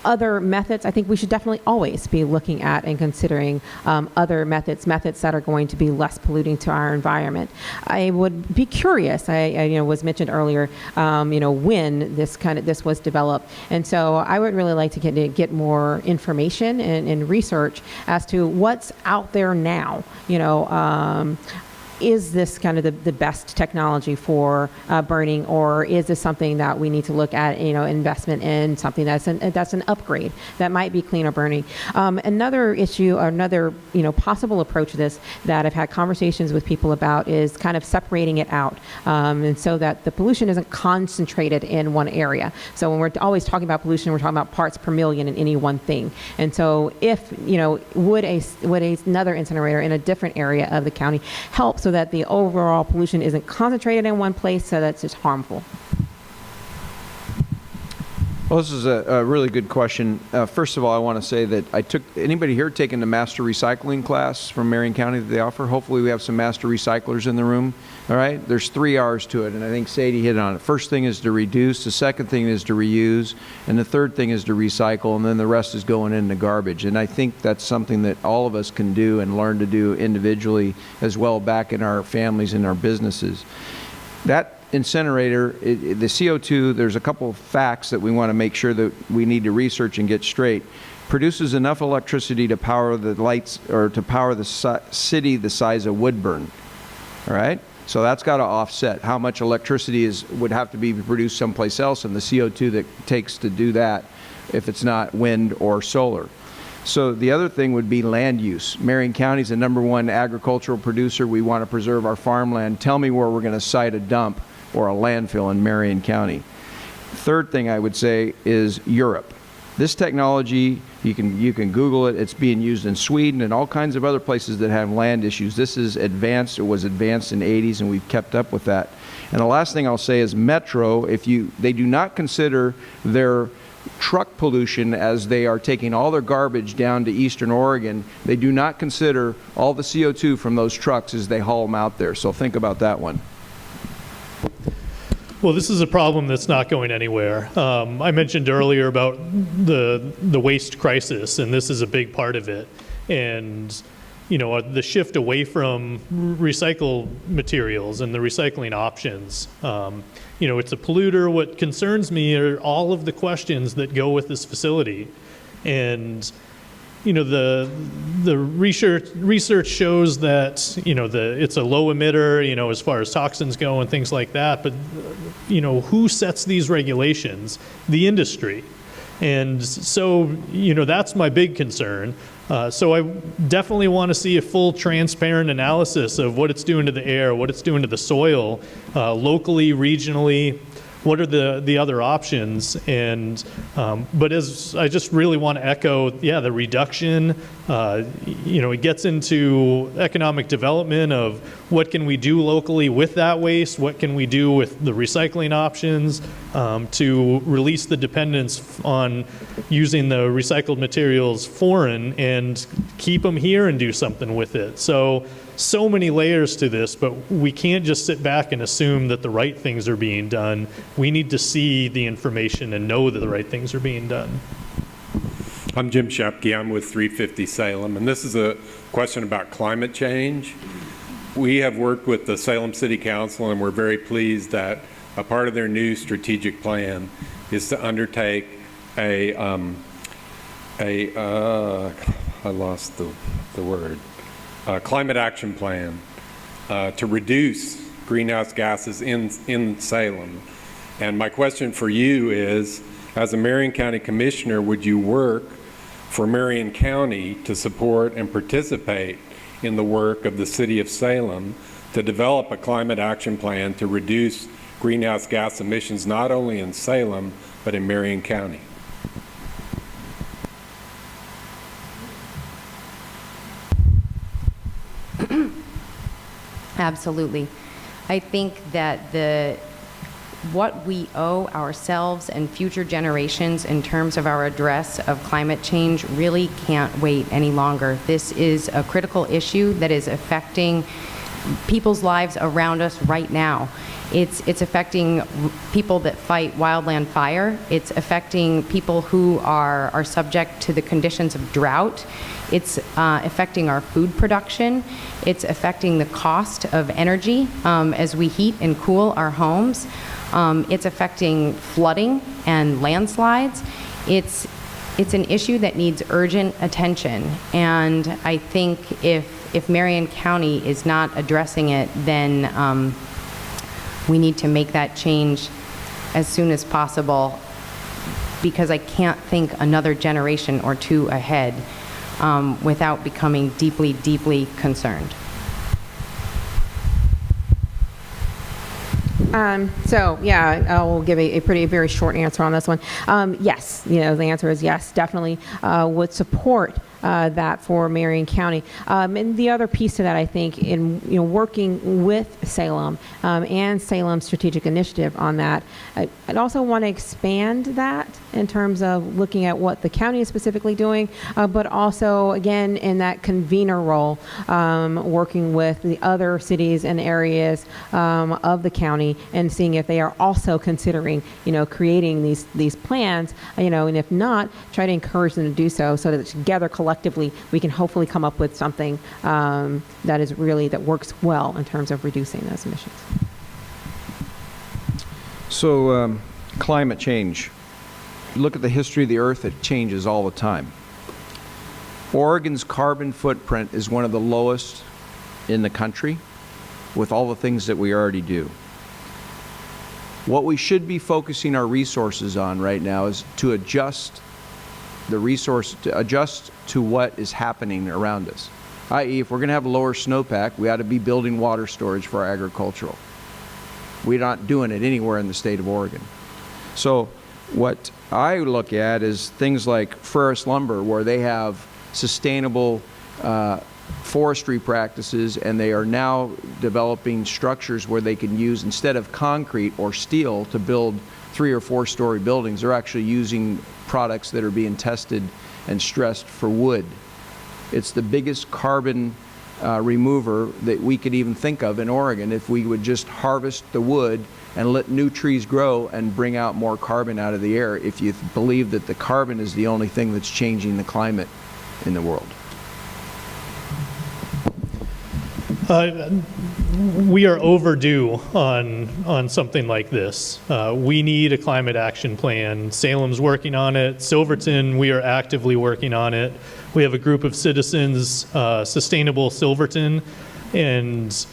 Speaker 4: other methods, I think we should definitely always be looking at and considering other methods that are going to be less polluting to our environment. I would be curious. I was mentioned earlier, when this was developed, and so I would really like to get more information and research as to what's out there now. Is this kind of the best technology for burning, or is this something that we need to look at, investment in something that's an upgrade that might be cleaner burning? Another issue, or another possible approach to this that I've had conversations with people about is kind of separating it out, and so that the pollution isn't concentrated in one area. So when we're always talking about pollution, we're talking about parts per million in any one thing. And so if would another incinerator in a different area of the county help so that the overall pollution isn't concentrated in one place, so that's just harmful?
Speaker 3: Well, this is a really good question. First of all, I want to say that anybody here taking the master recycling class from Marion County that they offer? Hopefully we have some master recyclers in the room. All right, there's 3 R's to it, and I think Sadie hit on it. First thing is to reduce, the second thing is to reuse, and the third thing is to recycle, and then the rest is going into garbage. And I think that's something that all of us can do and learn to do individually as well back in our families and our businesses. That incinerator, the CO2, there's a couple of facts that we want to make sure that we need to research and get straight. Produces enough electricity to power the lights, or to power the city the size of Woodburn. All right? So that's got to offset how much electricity would have to be produced someplace else, and the CO2 that it takes to do that if it's not wind or solar. So the other thing would be land use. Marion County is the #1 agricultural producer. We want to preserve our farmland. Tell me where we're going to site a dump or a landfill in Marion County. Third thing I would say is Europe. This technology, you can Google it. It's being used in Sweden and all kinds of other places that have land issues. This is advanced. It was advanced in the 80s, and we've kept up with that. And the last thing I'll say is Metro, they do not consider their truck pollution as they are taking all their garbage down to Eastern Oregon. They do not consider all the CO2 from those trucks as they haul them out there. So think about that one.
Speaker 5: Well, this is a problem that's not going anywhere. I mentioned earlier about the waste crisis, and this is a big part of it. And the shift away from recycled materials and the recycling options. It's a polluter. What concerns me are all of the questions that go with this facility. And the research shows that it's a low emitter, as far as toxins go and things like that. But who sets these regulations? The industry. And so, that's my big concern. So I definitely want to see a full, transparent analysis of what it's doing to the air, what it's doing to the soil, locally, regionally. What are the other options? And but as I just really want to echo, the reduction. It gets into economic development of what can we do locally with that waste, what can we do with the recycling options to release the dependence on using the recycled materials foreign and keep them here and do something with it. So many layers to this, but we can't just sit back and assume that the right things are being done. We need to see the information and know that the right things are being done.
Speaker 10: I'm Jim Shepke. I'm with 350 Salem, and this is a question about climate change. We have worked with the Salem City Council, and we're very pleased that a part of their new strategic plan is to undertake I lost the word. Climate action plan to reduce greenhouse gases in Salem. And my question for you is, as a Marion County Commissioner, would you work for Marion County to support and participate in the work of the City of Salem to develop a climate action plan to reduce greenhouse gas emissions not only in Salem, but in Marion County?
Speaker 7: Absolutely. I think that what we owe ourselves and future generations in terms of our address of climate change really can't wait any longer. This is a critical issue that is affecting people's lives around us right now. It's affecting people that fight wildland fire. It's affecting people who are subject to the conditions of drought. It's affecting our food production. It's affecting the cost of energy as we heat and cool our homes. It's affecting flooding and landslides. It's an issue that needs urgent attention. And I think if Marion County is not addressing it, then we need to make that change as soon as possible, because I can't think another generation or two ahead without becoming deeply, deeply concerned.
Speaker 4: I will give a very short answer on this one. Yes, the answer is yes, definitely would support that for Marion County. And the other piece to that, I think, in working with Salem and Salem Strategic Initiative on that, I'd also want to expand that in terms of looking at what the county is specifically doing, but also, again, in that convener role, working with the other cities and areas of the county and seeing if they are also considering, creating these plans, and if not, try to encourage them to do so that together, collectively, we can hopefully come up with something that works well in terms of reducing those emissions.
Speaker 3: So, climate change. Look at the history of the Earth, it changes all the time. Oregon's carbon footprint is one of the lowest in the country with all the things that we already do. What we should be focusing our resources on right now is to adjust to what is happening around us. I.e., if we're going to have a lower snowpack, we ought to be building water storage for agricultural. We're not doing it anywhere in the state of Oregon. So what I look at is things like Ferris Lumber, where they have sustainable forestry practices, and they are now developing structures where they can use, instead of concrete or steel to build 3 or 4 story buildings, they're actually using products that are being tested and stressed for wood. It's the biggest carbon remover that we could even think of in Oregon if we would just harvest the wood and let new trees grow and bring out more carbon out of the air, if you believe that the carbon is the only thing that's changing the climate in the world.
Speaker 5: We are overdue on something like this. We need a climate action plan. Salem's working on it. Silverton, we are actively working on it. We have a group of citizens, Sustainable Silverton, and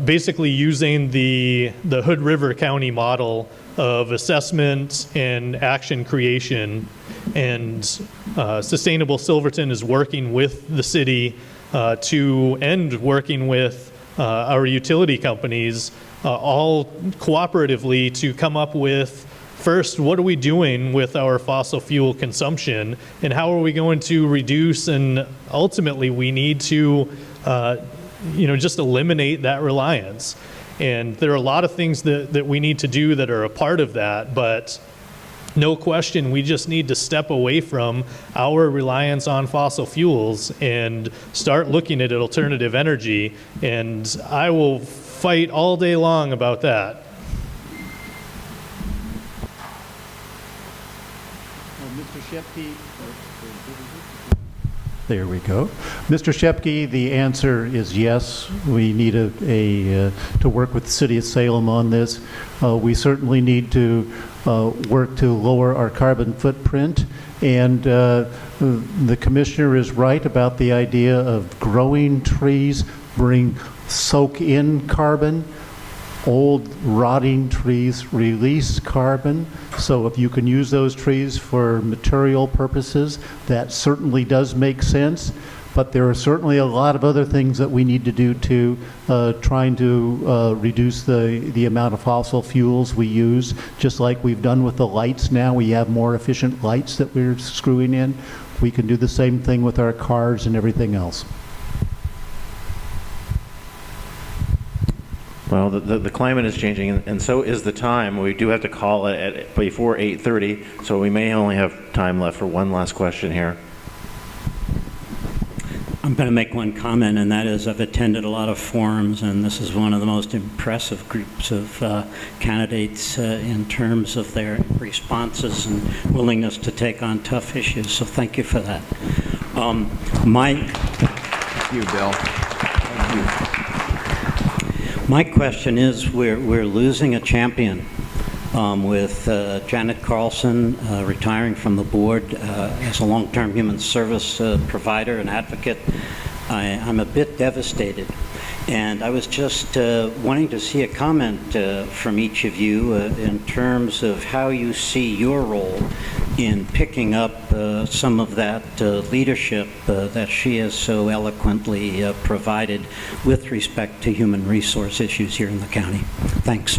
Speaker 5: basically using the Hood River County model of assessment and action creation. And Sustainable Silverton is working with the city working with our utility companies, all cooperatively to come up with, first, what are we doing with our fossil fuel consumption, and how are we going to reduce, and ultimately we need to just eliminate that reliance. And there are a lot of things that we need to do that are a part of that, but no question, we just need to step away from our reliance on fossil fuels and start looking at alternative energy, and I will fight all day long about that.
Speaker 6: Mr. Shepke. There we go. Mr. Shepke, the answer is yes. We need to work with the city of Salem on this. We certainly need to work to lower our carbon footprint. And the commissioner is right about the idea of growing trees soak in carbon. Old rotting trees release carbon, so if you can use those trees for material purposes, that certainly does make sense. But there are certainly a lot of other things that we need to do to trying to reduce the amount of fossil fuels we use, just like we've done with the lights now. We have more efficient lights that we're screwing in. We can do the same thing with our cars and everything else.
Speaker 1: Well, the climate is changing, and so is the time. We do have to call it at before 8:30, so we may only have time left for one last question here.
Speaker 11: I'm going to make one comment, and that is I've attended a lot of forums, and this is one of the most impressive groups of candidates in terms of their responses and willingness to take on tough issues. So thank you for that.
Speaker 3: Thank you, Bill. Thank you.
Speaker 11: My question is, we're losing a champion with Janet Carlson retiring from the board as a long-term human service provider and advocate. I'm a bit devastated. And I was just wanting to see a comment from each of you in terms of how you see your role in picking up some of that leadership that she has so eloquently provided with respect to human resource issues here in the county. Thanks.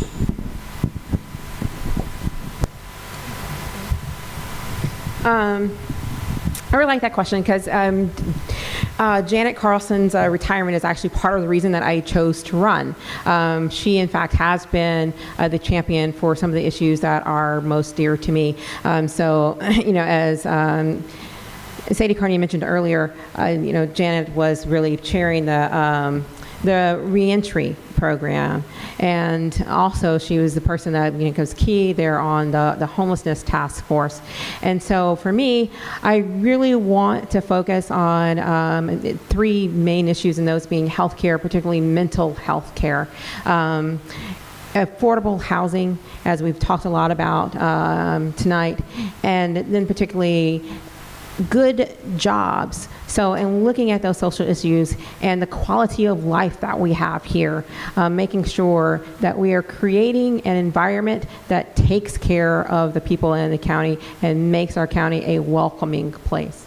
Speaker 4: I really like that question because Janet Carlson's retirement is actually part of the reason that I chose to run. She, in fact, has been the champion for some of the issues that are most dear to me. As Sadie Carney mentioned earlier, Janet was really chairing the reentry program, and also she was the person that was key there on the homelessness task force. And so for me, I really want to focus on three main issues, and those being healthcare, particularly mental health care, affordable housing, as we've talked a lot about tonight, and then particularly good jobs. So in looking at those social issues and the quality of life that we have here, making sure that we are creating an environment that takes care of the people in the county and makes our county a welcoming place.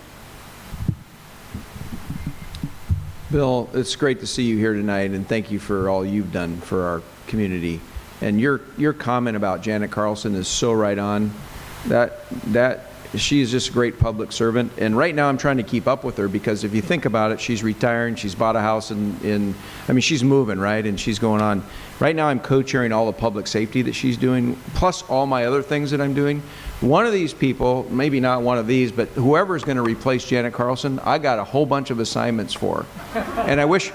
Speaker 3: Bill, it's great to see you here tonight, and thank you for all you've done for our community. And your comment about Janet Carlson is so right on. That she's just a great public servant, and right now I'm trying to keep up with her because if you think about it, she's retiring, she's bought a house she's moving, right, and she's going on. Right now I'm co-chairing all the public safety that she's doing, plus all my other things that I'm doing. One of these people, maybe not one of these, but whoever's going to replace Janet Carlson, I got a whole bunch of assignments for. And I wish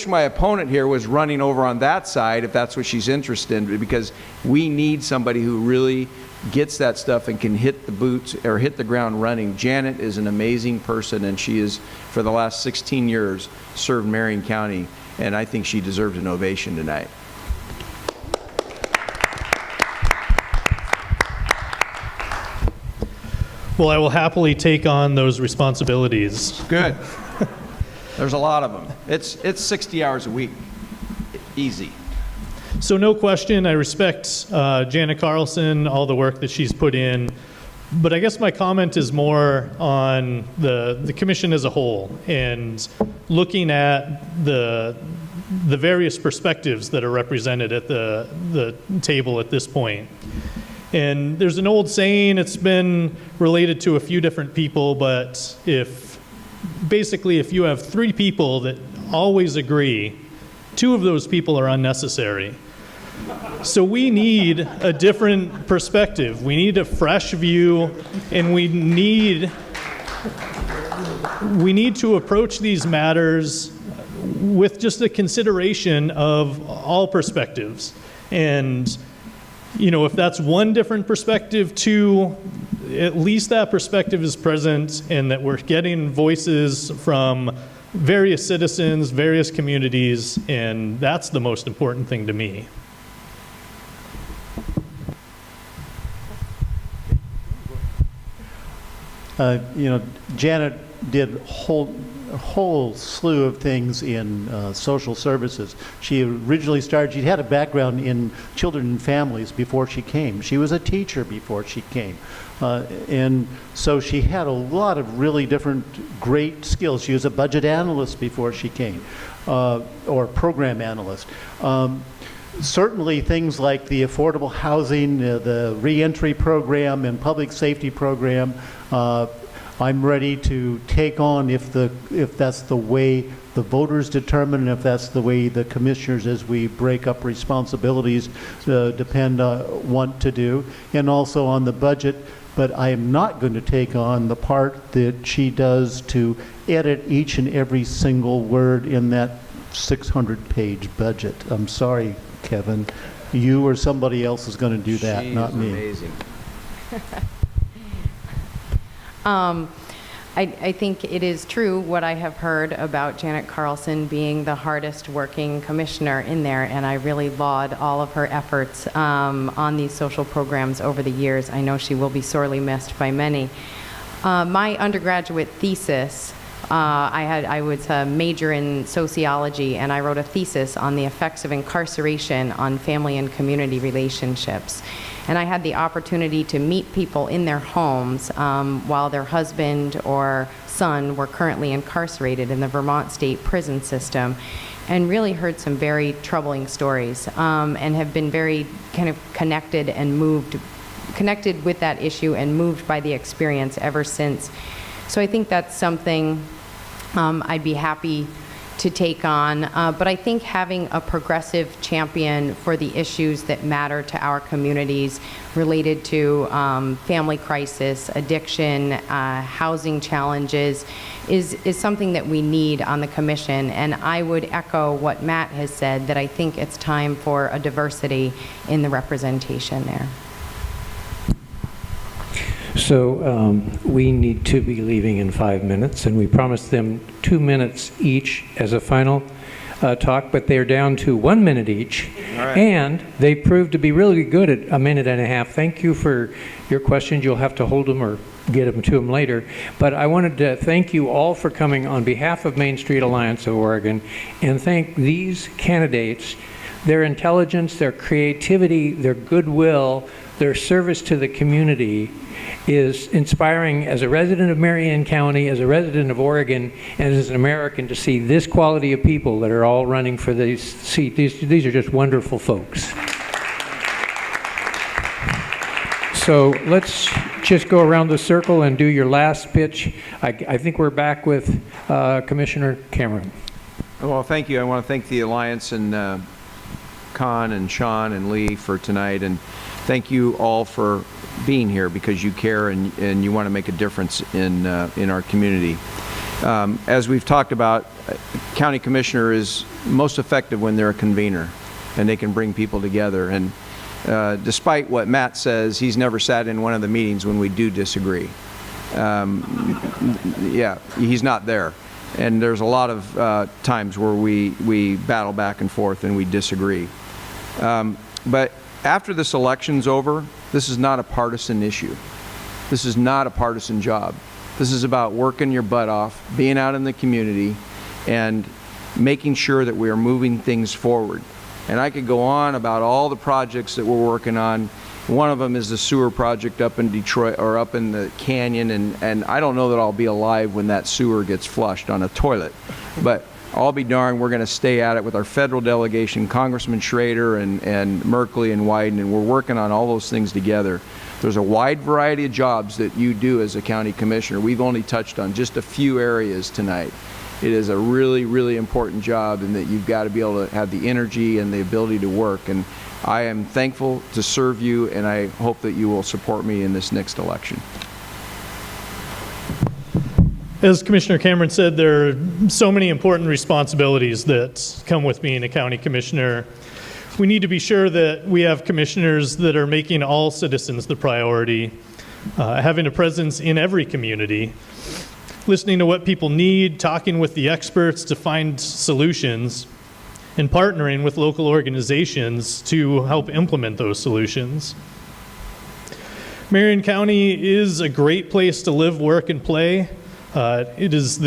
Speaker 3: my opponent here was running over on that side if that's what she's interested in, because we need somebody who really gets that stuff and can hit the boots or hit the ground running. Janet is an amazing person, and she is, for the last 16 years, served Marion County, and I think she deserves an ovation tonight.
Speaker 5: Well, I will happily take on those responsibilities.
Speaker 3: Good. There's a lot of them. It's 60 hours a week. Easy.
Speaker 5: So no question, I respect Janet Carlson, all the work that she's put in, but I guess my comment is more on the commission as a whole and looking at the various perspectives that are represented at the table at this point. And there's an old saying, it's been related to a few different people, but if you have 3 people that always agree, 2 of those people are unnecessary. So we need a different perspective. We need a fresh view, and we need to approach these matters with just the consideration of all perspectives. And, if that's one different perspective, 2, at least that perspective is present and that we're getting voices from various citizens, various communities, and that's the most important thing to me.
Speaker 6: Janet did a whole slew of things in social services. She originally she'd had a background in children and families before she came. She was a teacher before she came. And so she had a lot of really different great skills. She was a budget analyst before she came, or program analyst. Certainly things like the affordable housing, the reentry program and public safety program, I'm ready to take on if that's the way the voters determine, and if that's the way the commissioners, as we break up responsibilities, want to do, and also on the budget. But I am not going to take on the part that she does to edit each and every single word in that 600-page budget. I'm sorry, Kevin. You or somebody else is going to do that, not me.
Speaker 3: Amazing.
Speaker 7: I think it is true what I have heard about Janet Carlson being the hardest working commissioner in there, and I really laud all of her efforts on these social programs over the years. I know she will be sorely missed by many. My undergraduate thesis, I was a major in sociology, and I wrote a thesis on the effects of incarceration on family and community relationships. And I had the opportunity to meet people in their homes while their husband or son were currently incarcerated in the Vermont state prison system, and really heard some very troubling stories, and have been very kind of connected with that issue and moved by the experience ever since. So I think that's something I'd be happy to take on, but I think having a progressive champion for the issues that matter to our communities related to family crisis, addiction, housing challenges is something that we need on the commission. And I would echo what Matt has said, that I think it's time for a diversity in the representation there.
Speaker 2: So we need to be leaving in 5 minutes, and we promised them 2 minutes each as a final talk, but they're down to 1 minute each.
Speaker 3: All right.
Speaker 2: And they proved to be really good at a minute and a half. Thank you for your questions. You'll have to hold them or get them to them later. But I wanted to thank you all for coming on behalf of Main Street Alliance of Oregon, and thank these candidates. Their intelligence, their creativity, their goodwill, their service to the community is inspiring as a resident of Marion County, as a resident of Oregon, and as an American to see this quality of people that are all running for these seats. These are just wonderful folks. So let's just go around the circle and do your last pitch. I think we're back with Commissioner Cameron.
Speaker 3: Well, thank you. I want to thank the Alliance and Con and Sean and Lee for tonight, and thank you all for being here because you care and you want to make a difference in our community. As we've talked about, county commissioner is most effective when they're a convener and they can bring people together. And despite what Matt says, he's never sat in one of the meetings when we do disagree. Yeah, he's not there. And there's a lot of times where we battle back and forth and we disagree. But after this election's over, this is not a partisan issue. This is not a partisan job. This is about working your butt off, being out in the community, and making sure that we are moving things forward. And I could go on about all the projects that we're working on. One of them is the sewer project up in Detroit, or up in the canyon, and I don't know that I'll be alive when that sewer gets flushed on a toilet. But I'll be darned, we're going to stay at it with our federal delegation, Congressman Schrader and Merkley and Wyden, and we're working on all those things together. There's a wide variety of jobs that you do as a county commissioner. We've only touched on just a few areas tonight. It is a really, really important job, and that you've got to be able to have the energy and the ability to work. And I am thankful to serve you, and I hope that you will support me in this next election.
Speaker 5: As Commissioner Cameron said, there are so many important responsibilities that come with being a county commissioner. We need to be sure that we have commissioners that are making all citizens the priority, having a presence in every community, listening to what people need, talking with the experts to find solutions, and partnering with local organizations to help implement those solutions. Marion County is a great place to live, work, and play. It is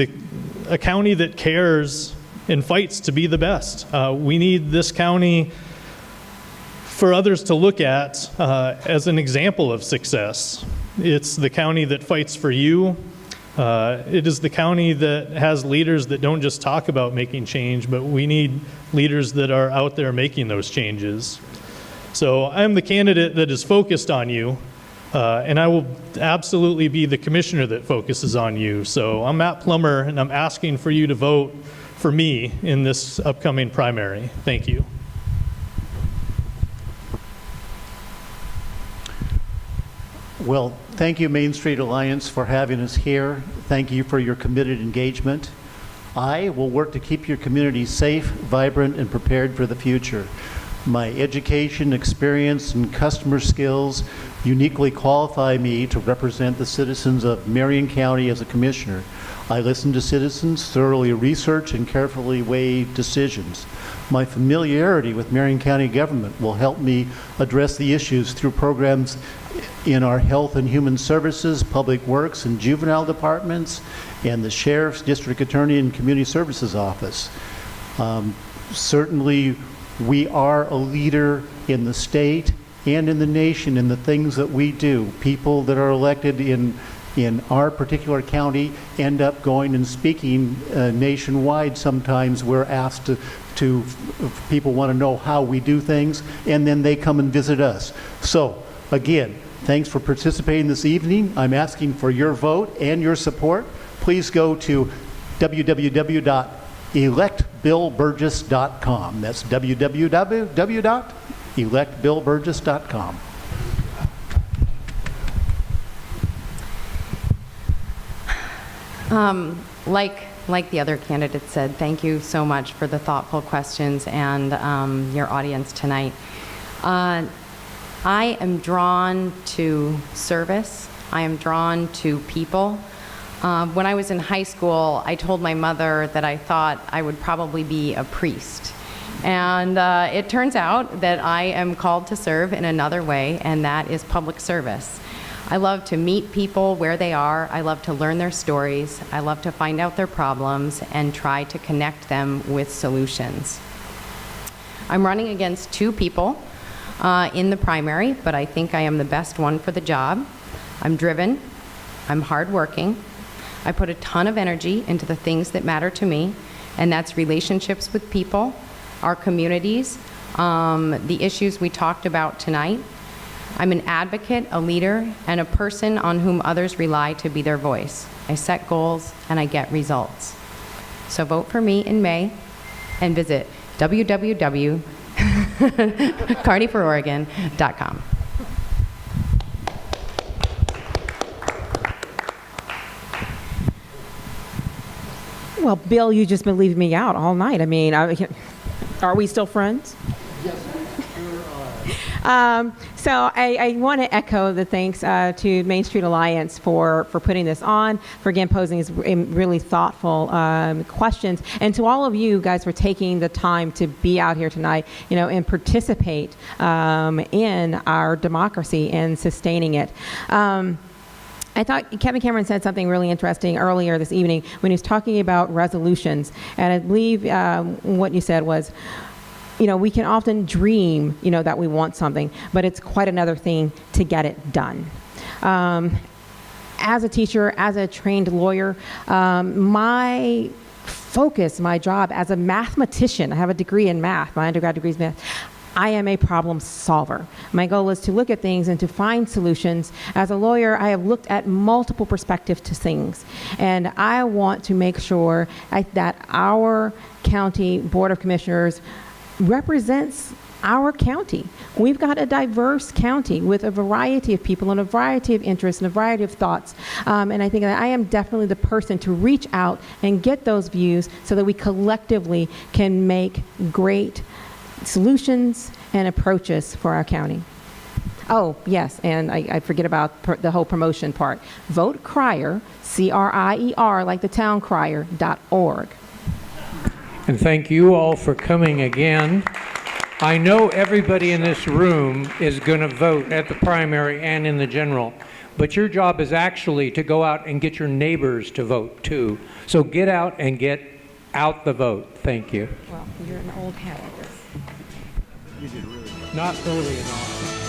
Speaker 5: a county that cares and fights to be the best. We need this county for others to look at as an example of success. It's the county that fights for you. It is the county that has leaders that don't just talk about making change, but we need leaders that are out there making those changes. So I'm the candidate that is focused on you, and I will absolutely be the commissioner that focuses on you. So I'm Matt Plummer, and I'm asking for you to vote for me in this upcoming primary. Thank you.
Speaker 6: Well, thank you, Main Street Alliance, for having us here. Thank you for your committed engagement. I will work to keep your community safe, vibrant, and prepared for the future. My education, experience, and customer skills uniquely qualify me to represent the citizens of Marion County as a commissioner. I listen to citizens, thoroughly research, and carefully weigh decisions. My familiarity with Marion County government will help me address the issues through programs in our Health and Human Services, Public Works, and Juvenile departments, and the Sheriff's, District Attorney, and Community Services Office. Certainly, we are a leader in the state and in the nation in the things that we do. People that are elected in our particular county end up going and speaking nationwide. Sometimes we're asked to people want to know how we do things, and then they come and visit us. So again, thanks for participating this evening. I'm asking for your vote and your support. Please go to www.electbillburgess.com. That's www.electbillburgess.com.
Speaker 7: Like the other candidate said, thank you so much for the thoughtful questions and your audience tonight. I am drawn to service. I am drawn to people. When I was in high school, I told my mother that I thought I would probably be a priest. And it turns out that I am called to serve in another way, and that is public service. I love to meet people where they are. I love to learn their stories. I love to find out their problems and try to connect them with solutions. I'm running against two people in the primary, but I think I am the best one for the job. I'm driven. I'm hardworking. I put a ton of energy into the things that matter to me, and that's relationships with people, our communities, the issues we talked about tonight. I'm an advocate, a leader, and a person on whom others rely to be their voice. I set goals and I get results. So vote for me in May and visit www.carneyfororegon.com.
Speaker 4: Well, Bill, you just been leaving me out all night. I mean, are we still friends?
Speaker 6: Yes, sure
Speaker 4: So I want to echo the thanks to Main Street Alliance for putting this on, for again posing these really thoughtful questions, and to all of you guys for taking the time to be out here tonight, and participate in our democracy and sustaining it. I thought Kevin Cameron said something really interesting earlier this evening when he was talking about resolutions, and I believe what you said was, we can often dream, that we want something, but it's quite another thing to get it done. As a teacher, as a trained lawyer, my focus, my job as a mathematician, I have a degree in math, my undergrad degree is math, I am a problem solver. My goal is to look at things and to find solutions. As a lawyer, I have looked at multiple perspectives to things, and I want to make sure that our county board of commissioners represents our county. We've got a diverse county with a variety of people and a variety of interests and a variety of thoughts. And I think that I am definitely the person to reach out and get those views so that we collectively can make great solutions and approaches for our county. Oh, yes, and I forget about the whole promotion part. Vote Crier, C-R-I-E-R, like the town crier.org.
Speaker 2: And thank you all for coming again. I know everybody in this room is going to vote at the primary and in the general, but your job is actually to go out and get your neighbors to vote too. So get out and get out the vote. Thank you.
Speaker 4: Well, you're an old hat at this.
Speaker 6: You did really well.
Speaker 2: Not early enough.